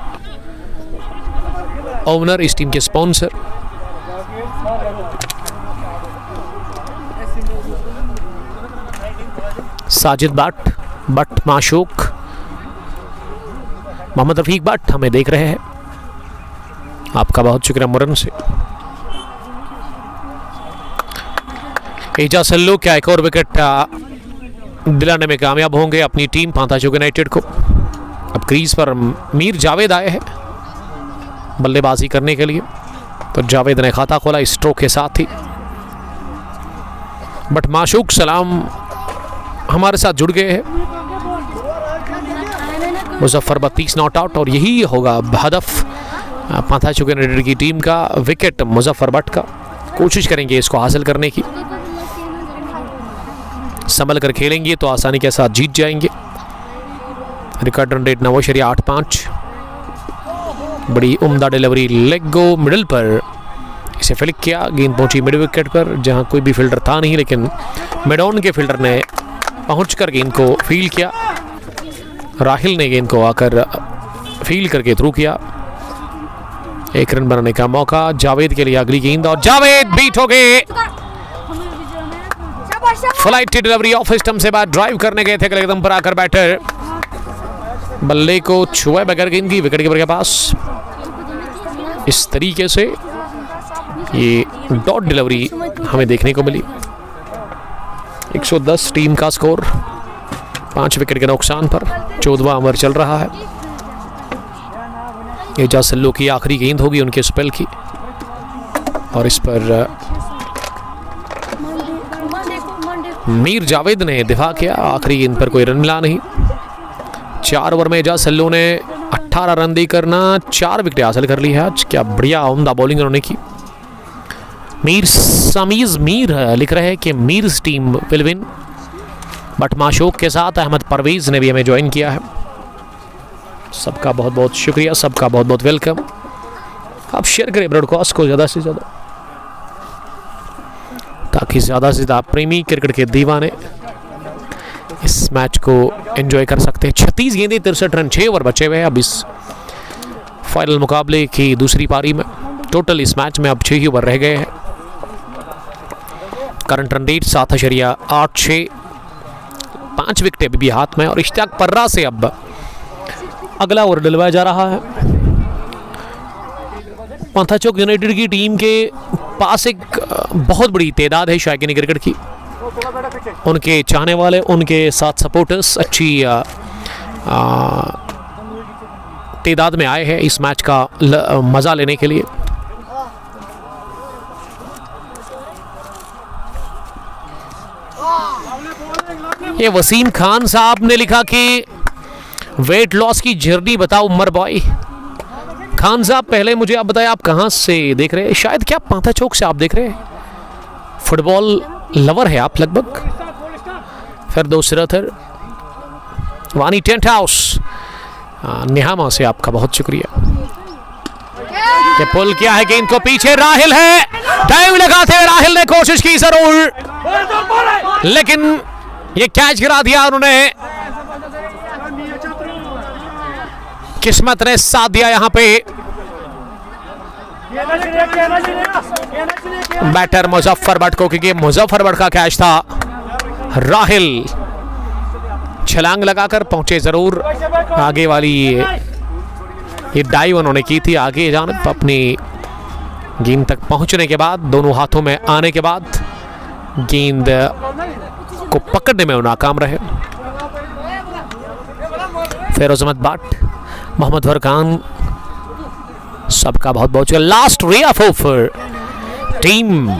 ओनर, इस टीम के स्पॉन्सर। साजिद बट माशूक, मोहम्मद रफीक बट हमें देख रहे हैं। आपका बहुत शुक्रिया मुरन से। एजाज सल्लू क्या एक और विकेट दिलाने में कामयाब होंगे अपनी टीम पांथा चौक यूनाइटेड को। अब क्रीज पर मीर जावेद आए हैं बल्लेबाजी करने के लिए, तो जावेद ने खाता खोला इस स्ट्रोक के साथ ही। बट माशूक सलाम हमारे साथ जुड़ गए हैं। मुजफ्फर 32 नॉट आउट और यही होगा हदफ पांथा चौक यूनाइटेड की टीम का, विकेट मुजफ्फर बट का। कोशिश करेंगे इसको हासिल करने की, संभल कर खेलेंगे तो आसानी के साथ जीत जाएंगे। Record run rate 9.85। बड़ी उम्दा डिलीवरी, लेग गो मिडिल पर इसे फ्लिक किया। गेंद पहुंची मिड विकेट पर जहां कोई भी फील्डर था नहीं, लेकिन मिडॉन के फील्डर ने पहुंचकर गेंद को फील किया। राहिल ने गेंद को आकर फील करके थ्रू किया। 1 रन बनाने का मौका जावेद के लिए। अगली गेंद और जावेद बीट हो गए। फ्लाइट की डिलीवरी ऑफ स्टंप से बाद ड्राइव करने गए थे, एकदम पर आकर बैटर बल्ले को छुए बगैर गेंद की विकेट कीपर के पास। इस तरीके से ये डॉट डिलीवरी हमें देखने को मिली। 110 टीम का स्कोर, 5 विकेट के नुकसान पर 14वां ओवर चल रहा है। एजाज सल्लू की आखिरी गेंद होगी उनके स्पेल की और इस पर मीर जावेद ने दिफा किया। आखिरी गेंद पर कोई रन मिला नहीं। 4 ओवर में एजाज सल्लू ने 18 रन देकर ना 4 विकेट हासिल कर ली है आज। क्या बढ़िया उम्दा बॉलिंग उन्होंने की। मीर समीज मीर लिख रहे हैं कि मीर्स टीम विल विन। बट माशूक के साथ अहमद परवेज ने भी हमें ज्वाइन किया है। सबका बहुत बहुत शुक्रिया, सबका बहुत बहुत वेलकम। आप शेयर करें ब्रॉडकास्ट को ज़्यादा से ज़्यादा, ताकि ज़्यादा से ज़्यादा प्रेमी क्रिकेट के दीवाने इस मैच को एंजॉय कर सकते हैं। 36 गेंदें 63 रन, 6 ओवर बचे हुए हैं अब इस फाइनल मुकाबले की दूसरी पारी में। टोटल इस मैच में अब 6 ही ओवर रह गए हैं। करंट रन रेट 7.86, 5 विकेट अभी भी हाथ में और इश्तियाक पर्रा से अब अगला ओवर डलवाया जा रहा है। पांथा चौक यूनाइटेड की टीम के पास एक बहुत बड़ी तादाद है शायकीन क्रिकेट की। उनके चाहने वाले, उनके साथ सपोर्टर्स, अच्छी तादाद में आए हैं इस मैच का मज़ा लेने के लिए। ये वसीम खान साहब ने लिखा कि वेट लॉस की जर्नी बताओ उमर बॉय। खान साहब पहले मुझे आप बताएं, आप कहाँ से देख रहे हैं? शायद क्या पांथा चौक से आप देख रहे हैं? फुटबॉल लवर है आप लगभग। फिर दूसरा थर वानी टेंट हाउस निहामा से आपका बहुत शुक्रिया। ये पुल किया है गेंद को पीछे, राहिल है, टाइम लगाते हुए राहिल ने कोशिश की जरूर, लेकिन ये कैच गिरा दिया उन्होंने। किस्मत ने साथ दिया यहां पे। बैटर मुजफ्फर भट्ट को, क्योंकि मुजफ्फर भट्ट का कैच था। राहिल छलांग लगाकर पहुंचे जरूर आगे वाली, ये डाइव उन्होंने की थी आगे जानिब अपनी गेंद तक पहुंचने के बाद, दोनों हाथों में आने के बाद गेंद को पकड़ने में वो नाकाम रहे। फिरोज अहमद भट्ट, मोहम्मद फरकान, सबका बहुत बहुत शुक्रिया। Last ray of offer team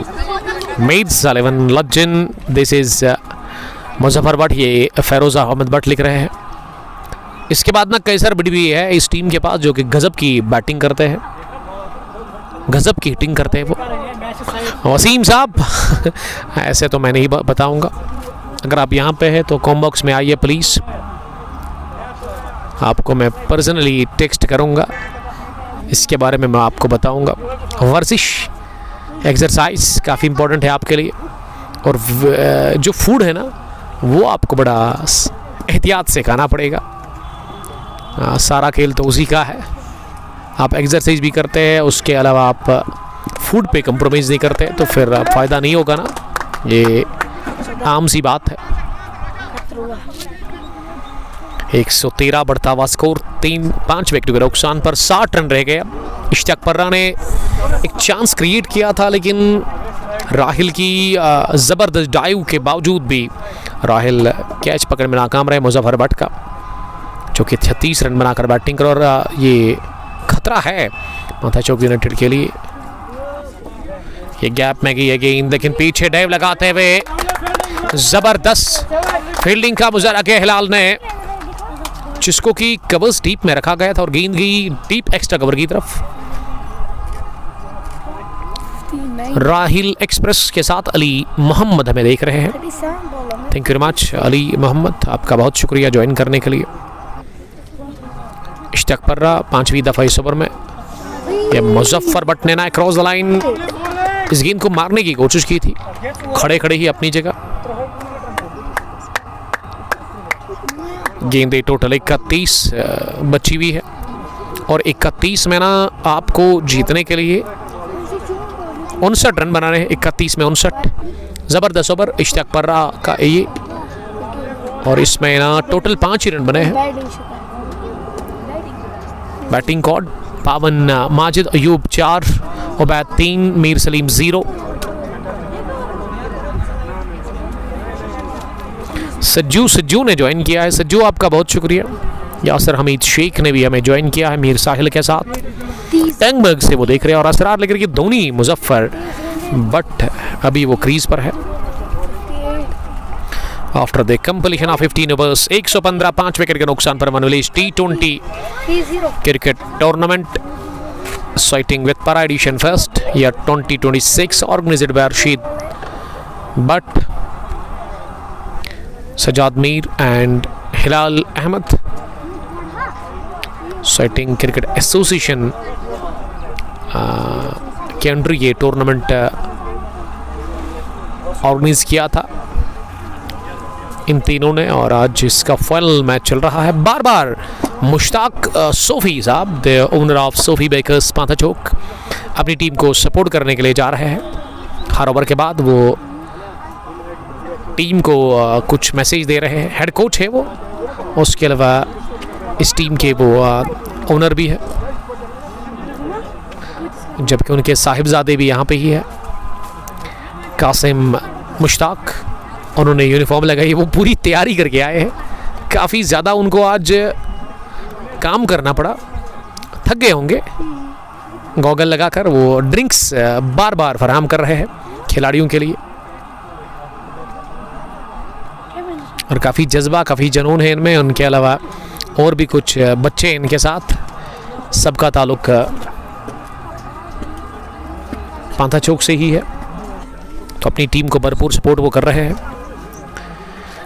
मेड्स 11 लज्जन, दिस इज मुजफ्फर भट्ट, ये फिरोज अहमद भट्ट लिख रहे हैं। इसके बाद ना कैसर बड़ी भी है इस टीम के पास, जो कि गजब की बैटिंग करते हैं, गजब की हिटिंग करते हैं वो। वसीम साहब ऐसे तो मैं नहीं बताऊंगा, अगर आप यहाँ पे हैं तो कॉम बॉक्स में आइए प्लीज़, आपको मैं पर्सनली टेक्स्ट करूँगा, इसके बारे में मैं आपको बताऊँगा। वर्जिश एक्सरसाइज काफ़ी इम्पोर्टेंट है आपके लिए, और जो फूड है ना वो आपको बड़ा एहतियात से खाना पड़ेगा। सारा खेल तो उसी का है, आप एक्सरसाइज भी करते हैं, उसके अलावा आप फूड पे कंप्रोमाइज़ नहीं करते, तो फिर फ़ायदा नहीं होगा ना, ये आम सी बात है। 113 बढ़ता हुआ स्कोर, 5 विकेट के नुकसान पर 60 रन रह गए। इश्तियाक पर्रा ने एक चांस क्रिएट किया था, लेकिन राहिल की ज़बरदस्त डाइव के बावजूद भी राहिल कैच पकड़ में नाकाम रहे मुजफ्फर भट्ट का, जो कि 36 रन बनाकर बैटिंग कर, और ये खतरा है पांथा चौक यूनाइटेड के लिए। ये गैप में गई है गेंद, लेकिन पीछे डाइव लगाते हुए जबरदस्त फील्डिंग का मुजाहरा किया हिलाल ने, जिसको कि कवर्स डीप में रखा गया था और गेंद गई डीप एक्स्ट्रा कवर की तरफ। राहिल एक्सप्रेस के साथ अली मोहम्मद हमें देख रहे हैं। Thank you very much Ali Mohammad, आपका बहुत शुक्रिया ज्वाइन करने के लिए। इश्तियाक पर्रा 5वीं दफा इस ओवर में। ये मुजफ्फर भट्ट ने ना क्रॉस द लाइन इस गेंद को मारने की कोशिश की थी, खड़े खड़े ही अपनी जगह। गेंदें टोटल 31 बची हुई है, और 31 में ना आपको जीतने के लिए 59 रन बनाने हैं। 31 में 59, ज़बरदस्त ओवर इश्तियाक पर्रा का ये, और इसमें ना टोटल 5 ही रन बने हैं। बैटिंग कॉर्ड पावन माजिद अयूब 4, उबैद 3, मीर सलीम 0। सज्जू ने ज्वाइन किया है, सज्जू आपका बहुत शुक्रिया। यासर हमीद शेख ने भी हमें ज्वाइन किया है मीर साहिल के साथ, टैंगबर्ग से वो देख रहे हैं। और असरार लेकर के धोनी मुजफ्फर भट्ट अभी वो क्रीज पर है। After the completion of 15 overs, 115 5 wicket के नुकसान पर मनोलेश T20 cricket tournament Sighting with Para edition first year 2026 organized by Rashid Butt, Sajad Mir and Hilal Ahmed. Sighting Cricket Association के अंडर ये टूर्नामेंट ऑर्गेनाइज किया था इन तीनों ने, और आज इसका फाइनल मैच चल रहा है। बार बार मुश्ताक सोफी साहब, the owner of Sofi bakers Pantha Chowk, अपनी टीम को सपोर्ट करने के लिए जा रहे हैं। हर ओवर के बाद वो टीम को कुछ मैसेज दे रहे हैं। हेड कोच है वो, उसके अलावा इस टीम के वो ओनर भी है, जबकि उनके साहिबजादे भी यहाँ पे ही है। कासिम मुश्ताक, उन्होंने यूनिफॉर्म लगाई, वो पूरी तैयारी करके आए हैं। काफ़ी ज़्यादा उनको आज काम करना पड़ा थक गए होंगे, गॉगल लगाकर वो ड्रिंक्स बार बार फराहम कर रहे हैं खिलाड़ियों के लिए। और काफ़ी जज्बा, काफ़ी जुनून है इनमें। उनके अलावा और भी कुछ बच्चे इनके साथ, सबका ताल्लुक पांथा चौक से ही है, तो अपनी टीम को भरपूर सपोर्ट वो कर रहे हैं।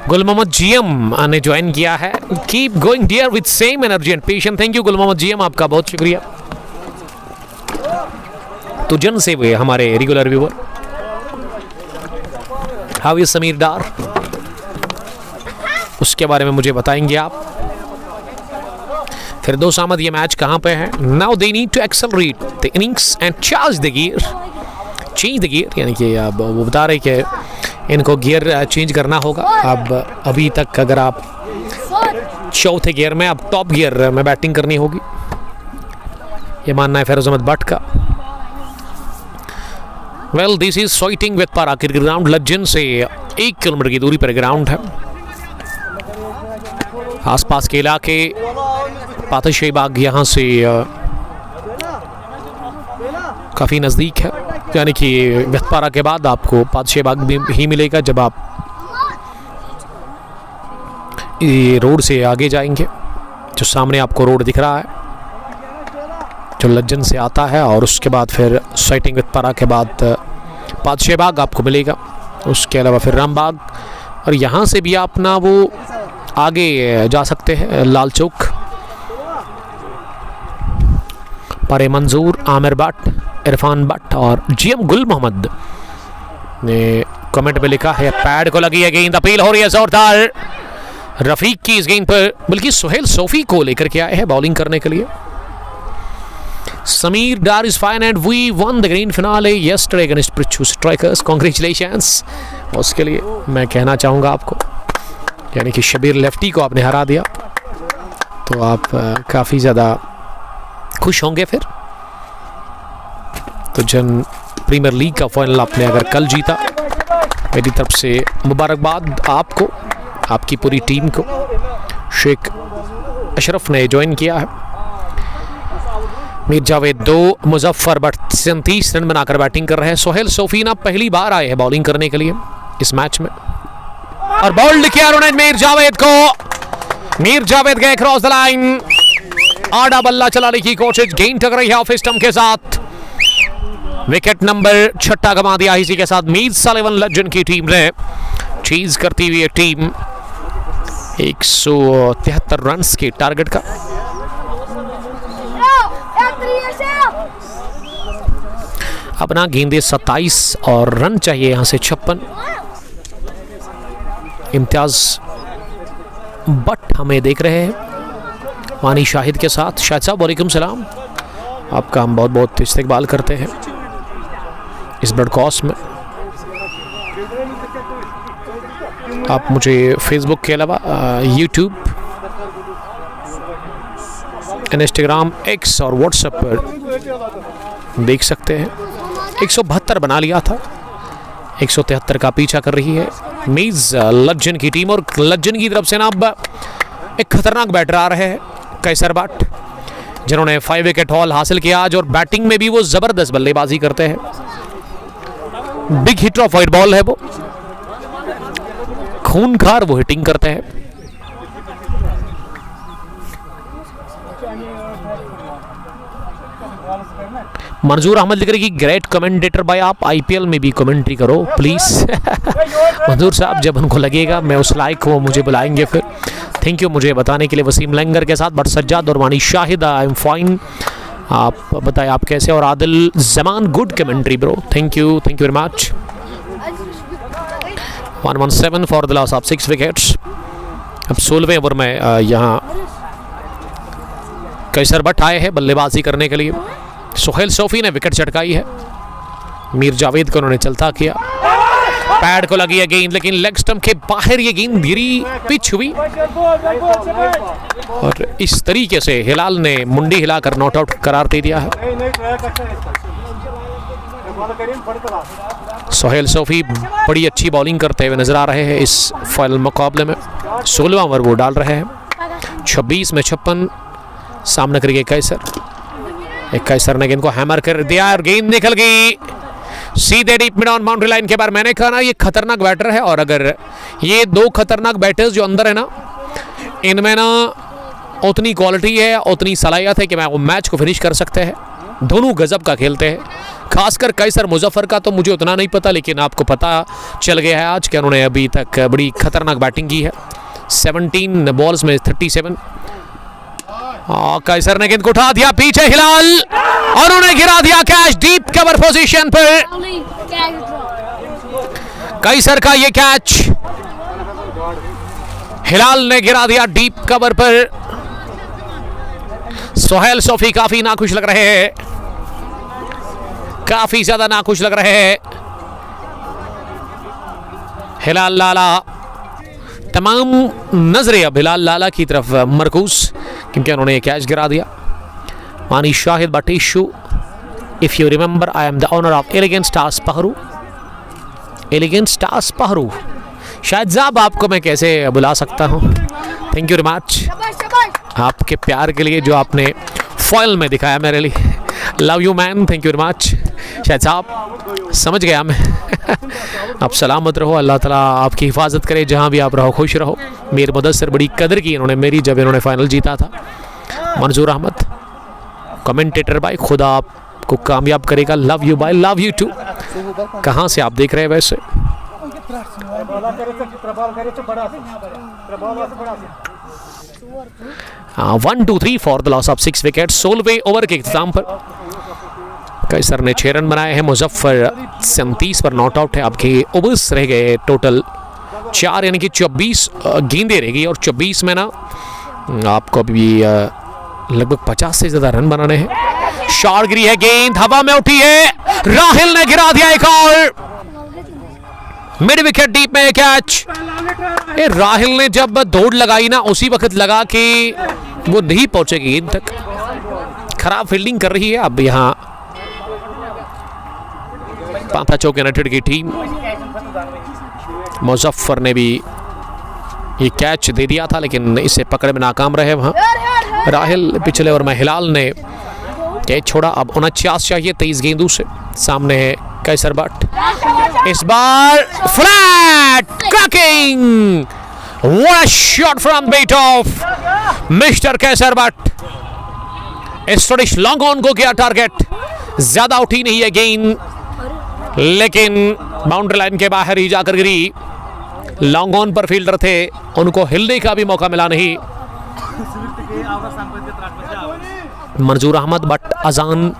गुल मोहम्मद जीएम ने ज्वाइन किया है। Keep going dear with same energy and patience. Thank you Gul Mohammad GM, आपका बहुत शुक्रिया। तो जन से हुए हमारे regular viewer, how is Sameer Dar, उसके बारे में मुझे बताएंगे आप। फिर दोस्त अहमद, ये मैच कहां पे है? Now they need to accelerate the innings and charge the gear, change the gear, यानी कि अब वो बता रहे कि इनको गियर चेंज करना होगा। अब अभी तक अगर आप चौथे गियर में, अब टॉप गियर में बैटिंग करनी होगी, ये मानना है फैरोज अहमद भट्ट का। वेल, दिस इज सोइटिंग विद पारा क्रिकेट ग्राउंड, लज्जन से 1 किलोमीटर की दूरी पर ग्राउंड है। आसपास के इलाके पातशाही बाग यहाँ से काफ़ी नज़दीक है, यानी कि विथपारा के बाद आपको पातशाही बाग भी ही मिलेगा जब आप ये रोड से आगे जाएंगे। जो सामने आपको रोड दिख रहा है जो लज्जन से आता है, और उसके बाद फिर सोइटिंग विथपारा के बाद पातशाही बाग आपको मिलेगा। उसके अलावा फिर रामबाग, और यहाँ से भी आप ना वो आगे जा सकते हैं लाल चौक। पारे मंजूर, आमिर भट्ट, इरफान भट्ट और जीएम गुल मोहम्मद ने कमेंट में लिखा है पैड को लगी है गेंद, अपील हो रही है जोरदार रफीक की इस गेंद पर, बल्कि सुहेल सोफी को लेकर के आए हैं बॉलिंग करने के लिए। Sameer Dar is fine and we won the grand finale yesterday against Prithvi strikers, congratulations. उसके लिए मैं कहना चाहूँगा आपको, यानी कि शबीर लेफ्टी को आपने हरा दिया, तो आप काफ़ी ज़्यादा खुश होंगे। फिर तो जन प्रीमियर लीग का फाइनल आपने अगर कल जीता, मेरी तरफ से मुबारकबाद आपको, आपकी पूरी टीम को। शेख अशरफ ने ज्वाइन किया है। मीर जावेद 2, मुजफ्फर भट्ट 37 रन बनाकर बैटिंग कर रहे हैं। सोहेल सोफीना पहली बार आए हैं बॉलिंग करने के लिए इस मैच में, और बोल्ड किया उन्होंने मीर जावेद को। मीर जावेद गए क्रॉस द लाइन, आड़ा बल्ला चलाने की कोशिश, गेंद टक रही है ऑफ स्टंप के साथ। विकेट नंबर 6 गंवा दिया। इसी के साथ मीर सालिवन लज्जन की टीम ने चीज करती हुई टीम 173 रन के टारगेट का। अपना गेंदे 27 और रन चाहिए यहां से 56। इम्तियाज भट्ट हमें देख रहे हैं वानी शाहिद के साथ। शाहिद साहब वालेकुम सलाम, आपका हम बहुत बहुत इस्तकबाल करते हैं इस ब्रॉडकास्ट में। आप मुझे फेसबुक के अलावा यूट्यूब, इंस्टाग्राम, एक्स और व्हाट्सएप पर देख सकते हैं। 172 बना लिया था, 173 का पीछा कर रही है मीज लज्जन की टीम। और लज्जन की तरफ से ना अब एक खतरनाक बैटर आ रहे हैं कैसर भट्ट, जिन्होंने 5 विकेट हॉल हासिल किया आज, और बैटिंग में भी वो जबरदस्त बल्लेबाजी करते हैं। Big hitter of white ball है वो, खूनखार वो हिटिंग करते हैं। मंजूर अहमद लिख रही कि ग्रेट कमेंटेटर भाई, आप आईपीएल में भी कमेंट्री करो प्लीज। मंजूर साहब, जब उनको लगेगा मैं उस लायक हूँ मुझे बुलाएंगे फिर। थैंक यू मुझे बताने के लिए। वसीम लंगर के साथ बट सज्जाद और वानी शाहिद, आई एम फाइन, आप बताएं आप कैसे। और Adil Zaman, good commentary bro, thank you very much. 117 for the loss of 6 wickets. अब 16वें ओवर में यहाँ कैसर भट्ट आए हैं बल्लेबाजी करने के लिए। सुहेल सोफी ने विकेट चटकाई है, मीर जावेद को उन्होंने चलता किया। पैड को लगी है गेंद, लेकिन लेग स्टंप के बाहर ये गेंद गिरी, पिच हुई, और इस तरीके से हिलाल ने मुंडी हिलाकर नॉट आउट करार दे दिया है। सुहेल सोफी बड़ी अच्छी बॉलिंग करते हुए नजर आ रहे हैं इस फाइनल मुकाबले में। 16वां ओवर वो डाल रहे हैं। 26 में 56 सामना करेंगे कैसर। कैसर ने गेंद को हैमर कर दिया और गेंद निकल गई सीधे deep mid on boundary line के बाहर। मैंने कहा ना ये खतरनाक बैटर है, और अगर ये दो खतरनाक बैटर्स जो अंदर है ना, इनमें ना उतनी क्वालिटी है, उतनी सलाहियत है कि मैं वो मैच को फिनिश कर सकते हैं। दोनों गजब का खेलते हैं, खासकर कैसर मुजफ्फर का तो मुझे उतना नहीं पता, लेकिन आपको पता चल गया है आज कि उन्होंने अभी तक बड़ी खतरनाक बैटिंग की है। 17 बॉल्स में 37। कैसर ने गेंद को उठा दिया, पीछे हिलाल और उन्हें गिरा दिया कैच डीप कवर पोजीशन पर। कैसर का ये कैच हिलाल ने गिरा दिया डीप कवर पर। सोहेल सोफी काफी नाखुश लग रहे हैं, काफी ज्यादा नाखुश लग रहे हैं। हिलाल लाला, तमाम नजरें अब हिलाल लाला की तरफ मरकूज, क्योंकि उन्होंने ये कैच गिरा दिया। मानी शाहिद बटीशु, if you remember I am the owner of elegant stars Pahru. Elegant stars Pahru, शायद साहब आपको मैं कैसे बुला सकता हूँ। थैंक यू वेरी मच आपके प्यार के लिए जो आपने फॉइल में दिखाया मेरे लिए। Love you man, thank you very much. शायद साहब समझ गया मैं। आप सलामत रहो, अल्लाह ताला आपकी हिफाजत करे, जहाँ भी आप रहो खुश रहो। मीर मुदस्सिर बड़ी कदर की इन्होंने मेरी जब इन्होंने फाइनल जीता था। मंजूर अहमद कमेंटेटर भाई, खुदा आपको कामयाब करेगा। लव यू भाई, लव यू टू। कहाँ से आप देख रहे हैं वैसे? 1 2 3 for the loss of 6 wicket. 16वें ओवर के इख्तिताम पर कैसर ने 6 रन बनाए हैं। मुजफ्फर 37 पर नॉट आउट है। आपके ओवर्स रह गए टोटल 4, यानी कि 24 गेंदें रह गई, और 24 में ना आपको अभी लगभग 50 से ज्यादा रन बनाने हैं। शॉर्ट गिरी है, गेंद हवा में उठी है, राहिल ने गिरा दिया एक और मिड विकेट डीप में कैच। राहिल ने जब दौड़ लगाई ना, उसी वक्त लगा कि वो नहीं पहुंचेगी गेंद तक। खराब फील्डिंग कर रही है अब यहाँ पापा चौक यूनाइटेड की टीम। मुजफ्फर ने भी ये कैच दे दिया था, लेकिन इसे पकड़े में नाकाम रहे वहां राहिल। पिछले ओवर में हिलाल ने कैच छोड़ा। अब 49 चाहिए 23 गेंदों से। सामने है कैसर बट, इस बार flat cracking, what shot from bat of mister Kaiser Butt. स्टोरिश लॉन्ग ऑन को किया टारगेट, ज्यादा उठी नहीं है गेंद, लेकिन बाउंड्री लाइन के बाहर ही जाकर गिरी। लॉन्ग ऑन पर फील्डर थे, उनको हिलने का भी मौका मिला नहीं। मंजूर अहमद बट अजान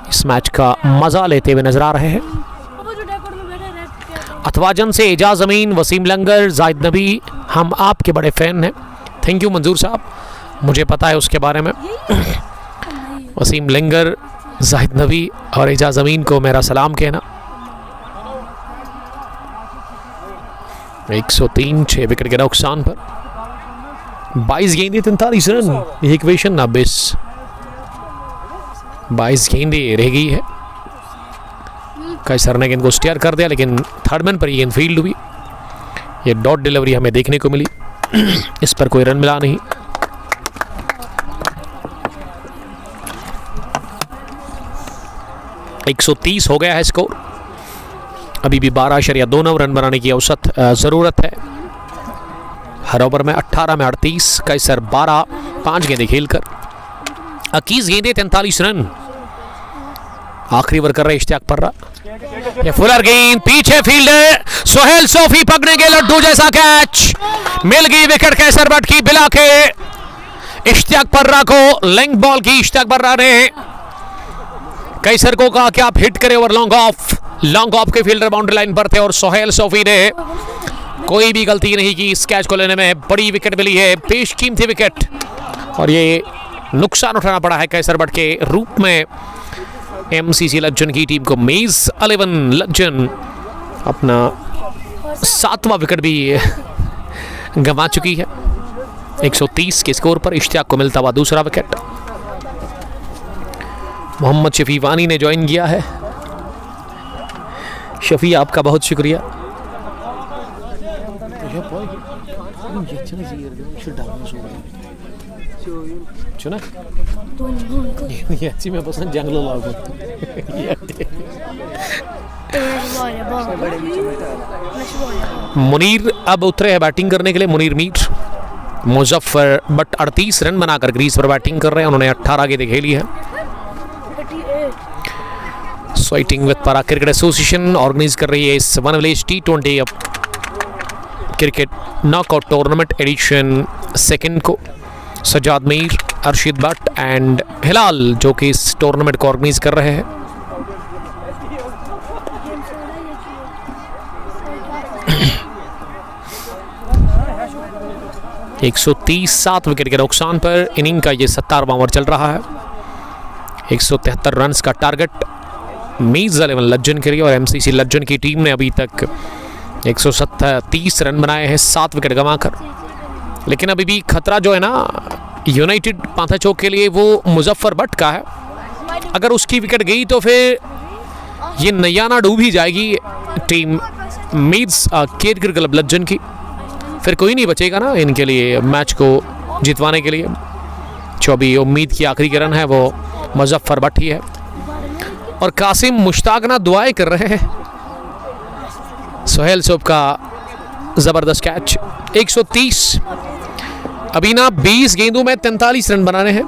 इस मैच का मजा लेते हुए नजर आ रहे हैं। अथवाजन से एजाज अमीन, वसीम लंगर, जाहिद नबी, हम आपके बड़े फैन हैं। थैंक यू मंजूर साहब, मुझे पता है उसके बारे में। वसीम लंगर, जाहिद नबी और एजाज अमीन को मेरा सलाम कहना। 103 6 विकेट के नुकसान पर 22 गेंदें 43 रन। ये इक्वेशन ना 22 गेंदें रह गई है। कैसर ने गेंद को स्टेयर कर दिया, लेकिन थर्ड मैन पर ये गेंद फील्ड हुई। ये डॉट डिलीवरी हमें देखने को मिली, इस पर कोई रन मिला नहीं। एक 130 हो गया है स्कोर। अभी भी 12.29 रन बनाने की औसत जरूरत है। हर ओवर में 18 में 38, कैसर 12, 5 गेंदें खेलकर 21 गेंदें 43 रन। आखिरी ओवर कर रहे इश्तियाक पर्रा। ये फुलर गेंद, पीछे फील्डर सोहेल सोफी पकड़ेंगे लड्डू जैसा कैच। मिल गई विकेट कैसर बट की बिला के इश्तियाक पर्रा को। लेंथ बॉल की इश्तियाक पर्रा ने कैसर को कहा कि आप हिट करें over long off. Long off के फील्डर बाउंड्री लाइन पर थे और सोहेल सोफी ने कोई भी गलती नहीं की इस कैच को लेने में। बड़ी विकेट मिली है, बेशकीमती विकेट, और ये नुकसान उठाना पड़ा है कैसर बट के रूप में एमसीसी लज्जन की टीम को। मेज 11 लज्जन अपना 7वां विकेट भी गंवा चुकी है। 130 के स्कोर पर इश्तियाक को मिलता हुआ दूसरा विकेट। मोहम्मद शफी वानी ने ज्वाइन किया है। शफी आपका बहुत शुक्रिया। चुना याची मैं पसंद जंगल लागू मुनीर अब उतरे हैं बैटिंग करने के लिए। मुनीर मीर, मुजफ्फर बट 38 रन बनाकर क्रीज पर बैटिंग कर रहे हैं। उन्होंने 18 गेंदें खेली है। स्वाइटिंग विद पारा क्रिकेट एसोसिएशन ऑर्गेनाइज कर रही है इस one village T20 cricket knockout tournament edition second को। सजाद मीर, अरशीद भट्ट एंड हिलाल जो कि इस टूर्नामेंट को ऑर्गेनाइज कर रहे हैं। एक 137 विकेट के नुकसान पर इनिंग का ये 17वां ओवर चल रहा है। 173 रन का टारगेट मीज़ 11 लज्जन के लिए और MCC लज्जन की टीम ने अभी तक 137 रन बनाए हैं 7 विकेट गंवाकर। लेकिन अभी भी खतरा जो है ना यूनाइटेड पांथाचोक के लिए वो मुजफ्फर भट्ट का है। अगर उसकी विकेट गई तो फिर ये नैया ना डूब ही जाएगी टीम मीज़ क्रिकेट क्लब लज्जन की। फिर कोई नहीं बचेगा ना इनके लिए मैच को जितवाने के लिए। 24 उम्मीद की आखिरी रन है वो मुजफ्फर भट्ट ही है। और कासिम मुश्ताक ना दुआएं कर रहे हैं। सोहेल सोब का जबरदस्त कैच। 130 अभी ना 20 गेंदों में 43 रन बनाने हैं।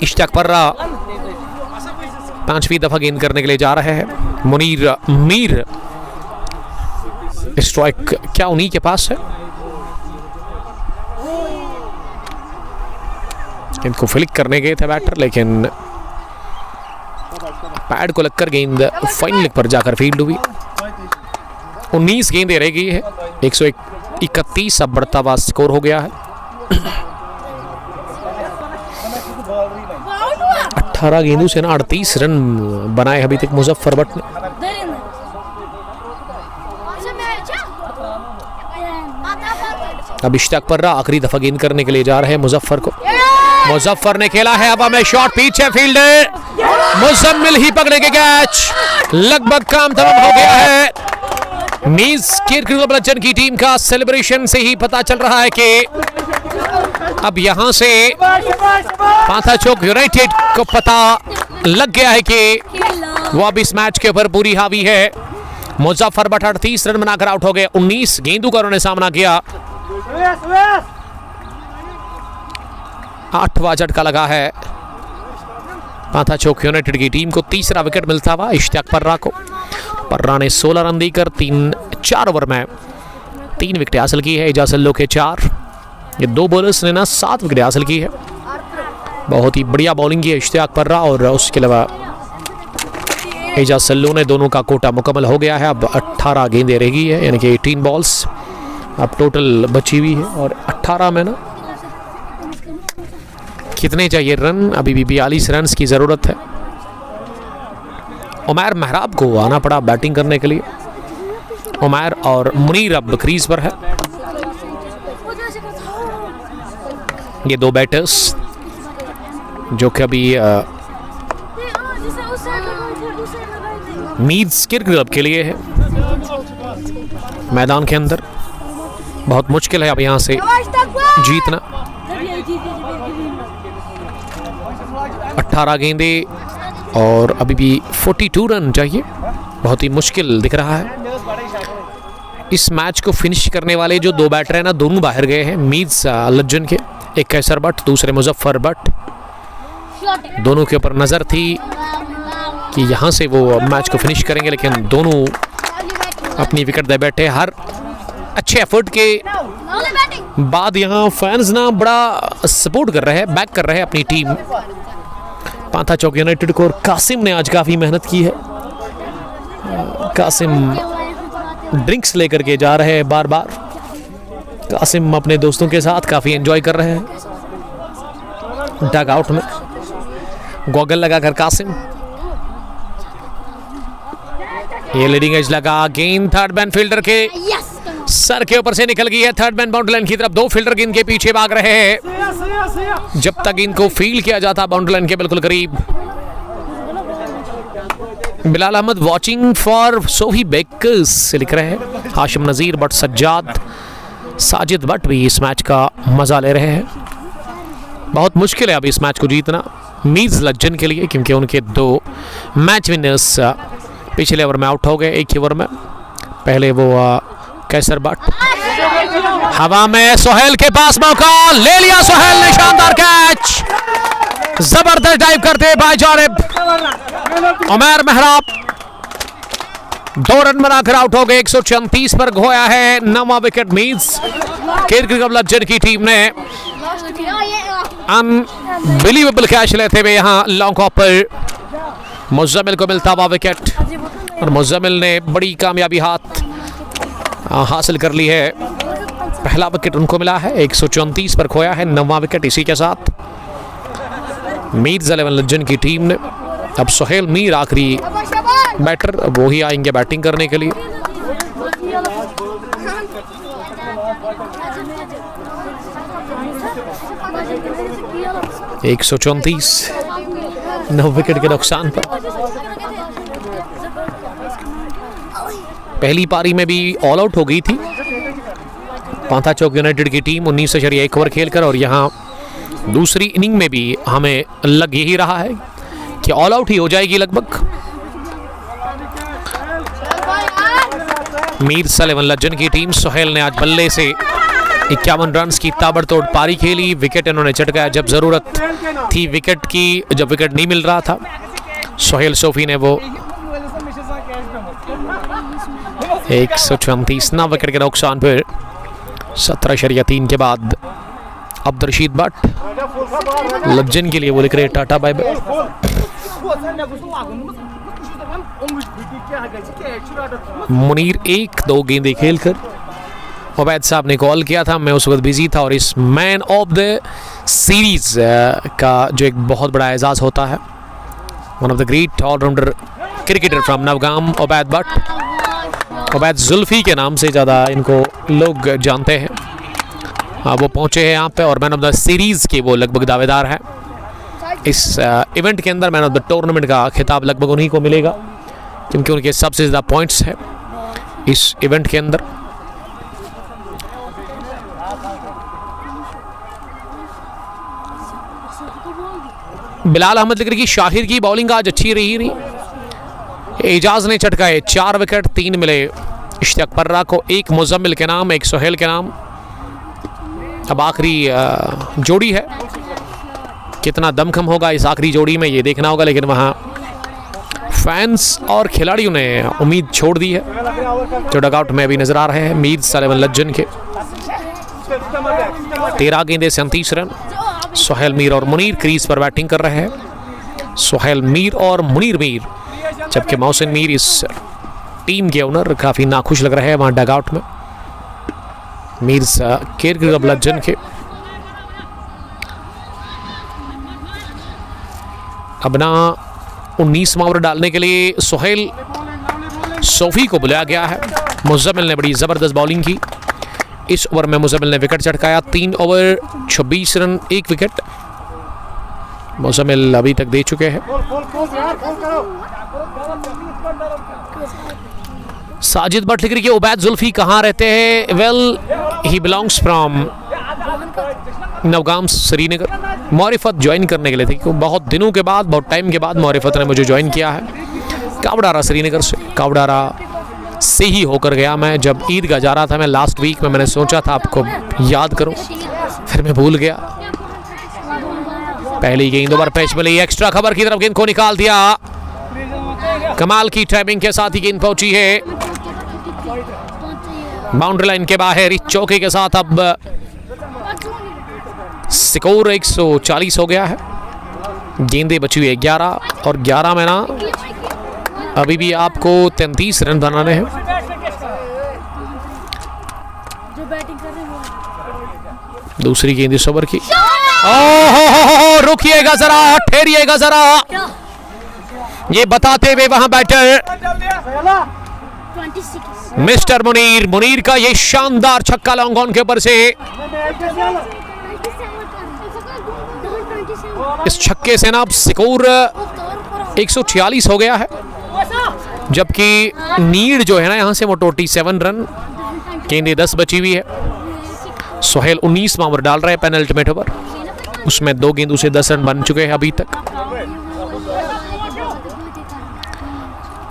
इश्तियाक पर्रा 5वीं दफा गेंद करने के लिए जा रहे हैं। मुनीर मीर स्ट्राइक क्या उन्हीं के पास है। इनको फ्लिक करने गए थे बैटर लेकिन पैड को लगकर गेंद फाइन लेग पर जाकर फील्ड हुई। 19 गेंदें रह गई है। 131 अब बढ़ता हुआ स्कोर हो गया है। 18 गेंदों से ना 38 रन बनाए अभी तक मुजफ्फर भट्ट ने। अब इश्तियाक पर्रा आखिरी दफा गेंद करने के लिए जा रहे हैं मुजफ्फर को। मुजफ्फर ने खेला है अब हमें शॉट पीछे फील्डर मुजम्मिल ही पकड़ेंगे कैच। लगभग काम तमाम हो गया है। मीज़ क्रिकेट क्लब लज्जन की टीम का सेलिब्रेशन से ही पता चल रहा है कि अब यहां से पांथाचोक यूनाइटेड को पता लग गया है कि वो अब इस मैच के ऊपर पूरी हावी है। मुजफ्फर भट्ट 38 रन बनाकर आउट हो गए। 19 गेंदों का उन्होंने सामना किया। 8वां झटका लगा है पांथाचोक यूनाइटेड की टीम को। तीसरा विकेट मिलता हुआ इश्तियाक पर्रा को। पर्रा ने 16 रन देकर 4 ओवर में 3 विकेट हासिल की है। एजाजल्लो के 4। ये 2 बॉलर्स ने ना 7 विकेट हासिल की है। बहुत ही बढ़िया बॉलिंग की है इश्तियाक पर्रा और उसके अलावा एजाजल्लो ने। दोनों का कोटा मुकम्मल हो गया है। अब 18 गेंदें रह गई है यानी कि 18 बॉल्स अब टोटल बची हुई है। और 18 में ना कितने चाहिए रन? अभी भी 42 रन की ज़रूरत है। उमैर मेहराब को आना पड़ा बैटिंग करने के लिए। उमैर और मुनीर अब क्रीज पर है। ये 2 बैटर्स जो कि अभी मीज़ क्रिकेट क्लब के लिए है मैदान के अंदर। बहुत मुश्किल है अब यहाँ से जीतना। 18 गेंदे और अभी भी 42 रन चाहिए। बहुत ही मुश्किल दिख रहा है। इस मैच को फिनिश करने वाले जो 2 बैटर हैं ना दोनों बाहर गए हैं मीज़ लज्जन के। एक कैसर भट्ट, दूसरे मुजफ्फर भट्ट। दोनों के ऊपर नज़र थी कि यहाँ से वो मैच को फिनिश करेंगे लेकिन दोनों अपनी विकेट दे बैठे। हर अच्छे एफर्ट के बाद यहाँ फैंस ना बड़ा सपोर्ट कर रहे हैं, बैक कर रहे हैं अपनी टीम पांथाचोक यूनाइटेड को। और कासिम ने आज काफ़ी मेहनत की है। कासिम ड्रिंक्स लेकर के जा रहे हैं बार बार। कासिम अपने दोस्तों के साथ काफ़ी एंजॉय कर रहे हैं डग आउट में। गॉगल लगाकर कासिम। ये लीडिंग एज लगा। गेंद थर्ड मैन फील्डर के सर के ऊपर से निकल गई है। थर्ड मैन बाउंड्री लाइन की तरफ। 2 फील्डर गेंद के पीछे भाग रहे हैं जब तक इनको फील्ड किया जाता बाउंड्री लाइन के बिल्कुल करीब। बिलाल अहमद वॉचिंग फॉर सोही बेकर्स से लिख रहे हैं। हाशिम नज़ीर बट सज्जाद साजिद भट्ट भी इस मैच का मजा ले रहे हैं। बहुत मुश्किल है अभी इस मैच को जीतना मीर्ज़ा लज्जन के लिए, क्योंकि उनके 2 मैच विनर्स पिछले ओवर में आउट हो गए, एक ही ओवर में। पहले वो कैसर बट, हवा में सोहेल के पास मौका, ले लिया सोहेल ने, शानदार कैच, जबरदस्त डाइव करते बाय जानिब उमैर मेहराब, 2 रन बनाकर आउट हो गए। 134 पर खोया है 9वां विकेट मीर्ज़ा क्रिकेट लज्जन की टीम ने। अनबिलीवेबल कैच लेते हुए यहाँ लॉन्ग ऑफ पर मुज़म्मिल को मिलता हुआ विकेट, और मुज़म्मिल ने बड़ी कामयाबी हासिल कर ली है। पहला विकेट उनको मिला है, 134 पर खोया है 9वां विकेट। इसी के साथ मीर्ज़ा 11 लज्जन की टीम ने, अब सोहेल मीर आखिरी बैटर, वो ही आएंगे बैटिंग करने के लिए। एक 134 9 विकेट के नुकसान पर। पहली पारी में भी ऑल आउट हो गई थी पांथा चौक यूनाइटेड की टीम 19.1 ओवर खेलकर, और यहाँ दूसरी इनिंग में भी हमें लग यही रहा है कि ऑल आउट ही हो जाएगी लगभग। मीर्ज़ा 11 लज्जन की टीम, सोहेल ने आज बल्ले से 51 रन की ताबड़तोड़ पारी खेली, विकेट इन्होंने चटकाया जब जरूरत थी विकेट की, जब विकेट नहीं मिल रहा था सोहेल सोफी ने वो 134 9 विकेट के नुकसान पर 17.3 के बाद अब्दुल भट्ट लज्जन के लिए वो लिख रहे टाटा बाय बाय। मुनीर 1-2 गेंदें खेलकर, उबैद साहब ने कॉल किया था, मैं उस वक्त बिजी था, और इस मैन ऑफ द सीरीज का जो एक बहुत बड़ा एजाज़ होता है, one of the great allrounder cricketer from Nowgam Ubaid Bhat, Ubaid Zulfi के नाम से ज़्यादा इनको लोग जानते हैं। वो पहुँचे हैं यहाँ पे, और मैन ऑफ द सीरीज़ के वो लगभग दावेदार हैं। इस इवेंट के अंदर मैन ऑफ द टूर्नामेंट का खिताब लगभग उन्हीं को मिलेगा, क्योंकि उनके सबसे ज़्यादा पॉइंट्स हैं इस इवेंट के अंदर। बिलाल अहमद लिखरी की शाहिर की बॉलिंग आज अच्छी रही। एजाज ने चटकाए 4 विकेट, 3 मिले इश्तियाक पर्रा को, 1 मुज़म्मिल के नाम, 1 सोहेल के नाम। अब आखिरी जोड़ी है, कितना दमखम होगा इस आखिरी जोड़ी में ये देखना होगा, लेकिन वहाँ फैंस और खिलाड़ियों ने उम्मीद छोड़ दी है, जो डगआउट में अभी नजर आ रहे हैं। मीर्ज़ा 11 लज्जन के 13 गेंदे 37 रन। सोहेल मीर और मुनीर क्रीज पर बैटिंग कर रहे हैं, सोहेल मीर और मुनीर मीर, जबकि मोहसिन मीर इस टीम के ओनर काफ़ी नाखुश लग रहे हैं वहाँ डगआउट में। मीर्ज़ा क्रिकेट लज्जन के अब ना 19वां ओवर डालने के लिए सोहेल सोफी को बुलाया गया है। मुज़म्मिल ने बड़ी ज़बरदस्त बॉलिंग की, इस ओवर में मुज़म्मिल ने विकेट चटकाया, 3 ओवर 26 रन 1 विकेट मुज़म्मिल अभी तक दे चुके हैं। साजिद भट्ट लिख रही है उबैद जुल्फी कहाँ रहते हैं? Well he belongs from Nowgam Srinagar. Marifat join करने के लिए थे, क्योंकि बहुत दिनों के बाद, बहुत टाइम के बाद मारिफत ने मुझे ज्वाइन किया है। कावडारा श्रीनगर से, कावडारा से ही होकर गया मैं। जब ईदगाह जा रहा था मैं लास्ट वीक में, मैंने सोचा था आपको याद करूं, फिर मैं भूल गया। पहली गेंद ओवर पैच मिली, एक्स्ट्रा खबर की तरफ गेंद को निकाल दिया, कमाल की टाइमिंग के साथ ही गेंद पहुंची है बाउंड्री लाइन के बाहर। इस चौके के साथ अब स्कोर 140 हो गया है। गेंदें बची हुई है 11, और 11 में ना अभी भी आपको 33 रन बनाने हैं। दूसरी गेंद इस ओवर की, ओहो रुकिएगा जरा, ठहरिएगा जरा, ये बताते हुए वहां बैटर मिस्टर मुनीर, मुनीर का ये शानदार छक्का लॉन्ग ऑन के ऊपर से। इस छक्के से ना अब स्कोर 146 हो गया है, जबकि नीड जो है ना यहाँ से वो 27 रन, गेंदें 10 बची हुई है। सोहेल 19वां ओवर डाल रहे हैं पेनल्टीमेट ओवर। उसमें 2 गेंदों से 10 रन बन चुके हैं अभी तक।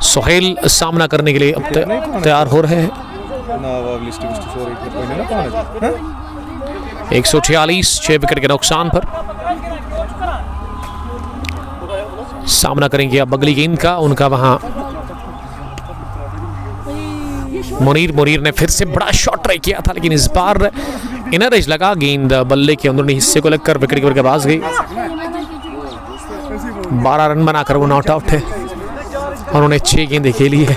सोहेल सामना करने के लिए अब तैयार हो रहे हैं। 146 6 विकेट के नुकसान पर सामना करेंगे अब अगली गेंद का। उनका वहां मुनीर ने फिर से बड़ा शॉट ट्राई किया था, लेकिन इस बार इनर एज लगा, गेंद बल्ले के अंदरूनी हिस्से को लगकर विकेट कीपर के पास गई। 12 रन बनाकर वो नॉट आउट है और उन्होंने 6 गेंदें खेली है।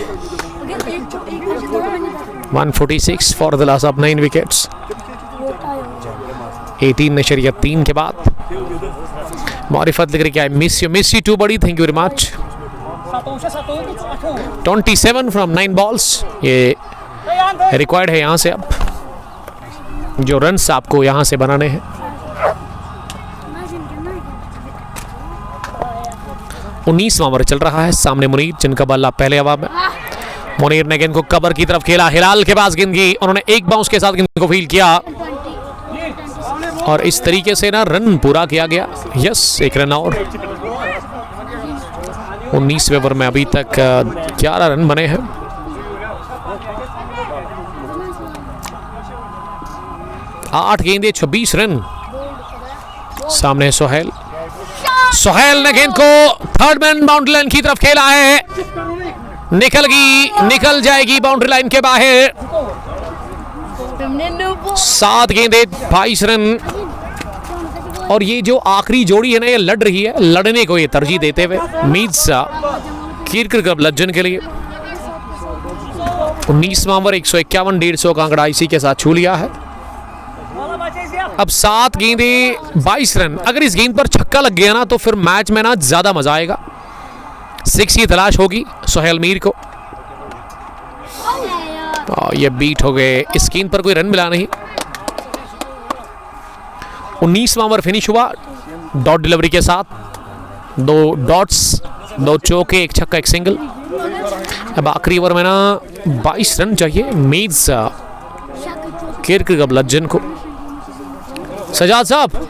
146 for the loss of 9 wickets. 18.3 के बाद मारिफत लिख रही क्या, मिस यू टू बड़ी, thank you very much. 27 from 9 balls ये रिक्वायर्ड है यहाँ से। अब जो रन्स आपको यहाँ से बनाने हैं। 19वां ओवर चल रहा है। सामने मुनीर, जिनका बल्ला पहले हवा में। मुनीर ने गेंद को कवर की तरफ खेला, हिलाल के पास गेंद की, उन्होंने एक बाउंस के साथ गेंद को फील्ड किया और इस तरीके से ना रन पूरा किया गया। यस, 1 रन और। 19वें ओवर में अभी तक 11 रन बने हैं। आठ गेंदे 26 रन। सामने सोहेल ने गेंद को थर्ड मैन बाउंड्री लाइन की तरफ खेला है, निकल जाएगी बाउंड्री लाइन के बाहर। 7 गेंदे 22 रन। और ये जो आखिरी जोड़ी है ना, ये लड़ रही है, लड़ने को ये तरजीह देते हुए मीर्जा कीरकर क्लब लज्जन के लिए। 19वां ओवर 151 150 का आंकड़ा इसी के साथ छू लिया है। अब 7 गेंदे 22 रन। अगर इस गेंद पर छक्का लग गया ना तो फिर मैच में ना ज्यादा मजा आएगा। 6 की तलाश होगी सोहेल मीर को। ये बीट हो गए, इस गेंद पर कोई रन मिला नहीं। 19वां ओवर फिनिश हुआ डॉट डिलीवरी के साथ। 2 डॉट्स, 2 चौके, 1 छक्का, 1 सिंगल। अब आखिरी ओवर में ना 22 रन चाहिए मीर्जा कीरकर क्लब लज्जन को। सजाद साहब,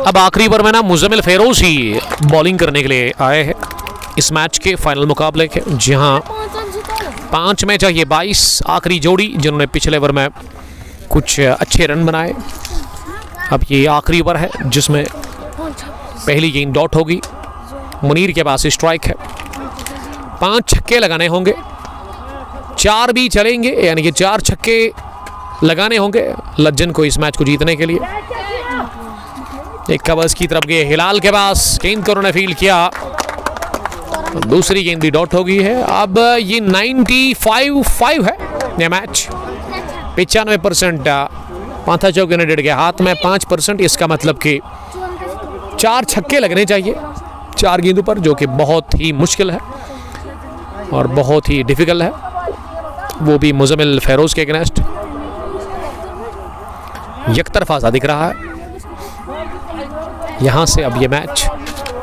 अब आखिरी ओवर में ना मुजम्मिल फेरोज ही बॉलिंग करने के लिए आए हैं इस मैच के फाइनल मुकाबले के। जहां 5 में चाहिए 22। आखिरी जोड़ी जिन्होंने पिछले ओवर में कुछ अच्छे रन बनाए। अब ये आखिरी ओवर है जिसमें पहली गेंद डॉट होगी। मुनीर के पास स्ट्राइक है। 5 छक्के लगाने होंगे, 4 भी चलेंगे, यानी कि 4 छक्के लगाने होंगे लज्जन को इस मैच को जीतने के लिए। एक कवर्स की तरफ गए, हिलाल के पास गेंद को उन्होंने फील्ड किया। दूसरी गेंद भी डॉट हो गई है। अब ये 95-5 है ये मैच। 95% पांथा चौक यूनाइटेड के हाथ में, 5% इसका मतलब कि 4 छक्के लगने चाहिए 4 गेंदों पर, जो कि बहुत ही मुश्किल है और बहुत ही डिफिकल्ट है, वो भी मुजम्मिल फेरोज के अगेंस्ट। यकतरफा सा दिख रहा है यहां से। अब ये मैच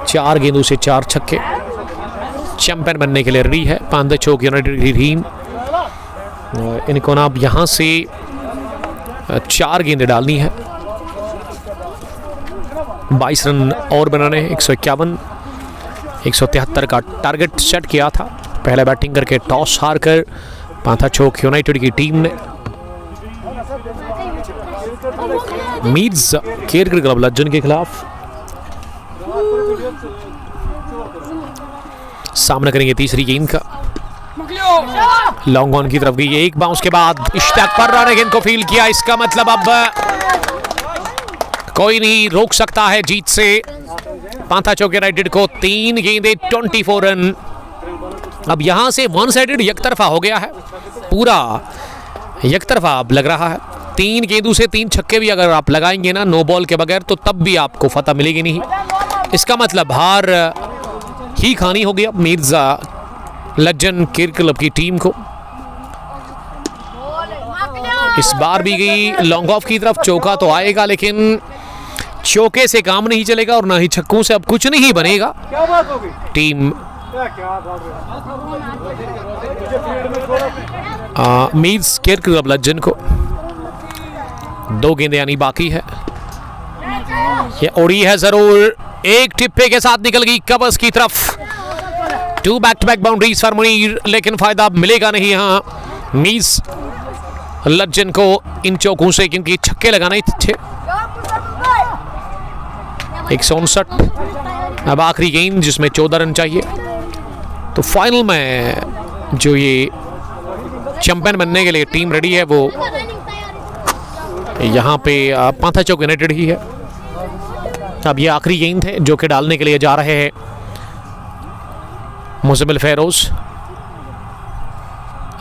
4 गेंदों से 4 छक्के चैंपियन बनने के लिए रेडी है पांथा चौक यूनाइटेड की टीम। इनको ना अब यहां से 4 गेंदें डालनी है। 22 रन और बनाने हैं। 151 173 का टारगेट सेट किया था पहले बैटिंग करके टॉस हारकर पांथा चौक यूनाइटेड की टीम ने। मीर्जा कीरकर क्लब लज्जन के खिलाफ सामना करेंगे तीसरी गेंद का। लॉन्ग ऑन की तरफ गई, एक बाउंस के बाद इश्तियाक पर्रा ने गेंद को फील्ड किया। इसका मतलब अब कोई नहीं रोक सकता है जीत से पांथा चौक यूनाइटेड को। 3 गेंदे 24 रन। अब यहां से वन साइडेड यकतरफा हो गया है, पूरा यकतरफा अब लग रहा है। 3 गेंदों से 3 छक्के भी अगर आप लगाएंगे ना नो बॉल के बगैर, तो तब भी आपको फतह मिलेगी नहीं। इसका मतलब हार ही खानी होगी अब मिर्जा लज्जन क्रिकेट क्लब की टीम को। इस बार भी गई लॉन्ग ऑफ की तरफ, चौका तो आएगा लेकिन चौके से काम नहीं चलेगा और ना ही छक्कों से अब कुछ नहीं बनेगा। टीम मीर्स क्रिकेट क्लब लज्जन को 2 गेंदें आनी बाकी है। ये उड़ी है जरूर, एक टिप्पे के साथ निकल गई कवर्स की तरफ। 2 back to back boundaries for Munir, लेकिन फायदा मिलेगा नहीं यहाँ मीर्स लज्जन को इन चौकों से, क्योंकि छक्के लगाना ही थे। 159 अब आखिरी गेंद जिसमें 14 रन चाहिए। तो फाइनल में जो ये चैंपियन बनने के लिए टीम रेडी है वो यहाँ पे पांथा चौक यूनाइटेड ही है। अब ये आखिरी गेंद है जो कि डालने के लिए जा रहे हैं मुज़म्मिल फेरोज।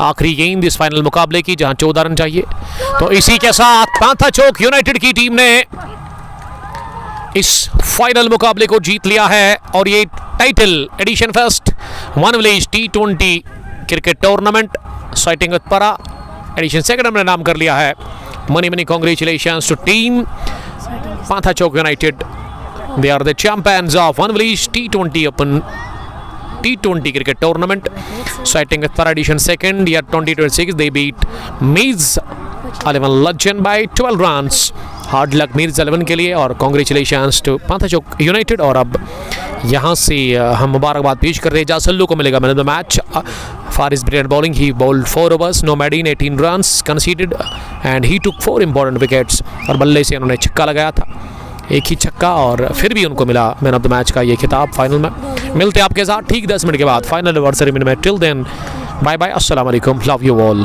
आखिरी गेंद इस फाइनल मुकाबले की जहां 14 रन चाहिए। तो इसी के साथ पांथा चौक यूनाइटेड की टीम ने इस फाइनल मुकाबले को जीत लिया है और ये title edition first one village T20 cricket tournament sighting with परा एडिशन सेकंड हमने नाम कर लिया है। Many congratulations to team Pantha Chowk united, they are the champions of one village T20 open T20 cricket tournament starting with para edition second year 2026. They beat Mirz 11 Lajjan by 12 runs. Hard luck Mir's 11 के लिए और congratulations to Pantha Chowk united. और अब यहाँ से हम मुबारकबाद पेश कर रहे हैं जासल्लू को, मिलेगा man of the match for his brilliant bowling. He bowled 4 overs, no maiden, 18 runs conceded and he took 4 important wickets. और बल्ले से उन्होंने छक्का लगाया था, एक ही छक्का, और फिर भी उनको मिला मैन ऑफ द मैच का ये खिताब फाइनल में। मिलते हैं आपके साथ ठीक 10 मिनट के बाद फाइनल एनिवर्सरी में। टिल देन बाय बाय, अस्सलाम वालेकुम, लव यू ऑल।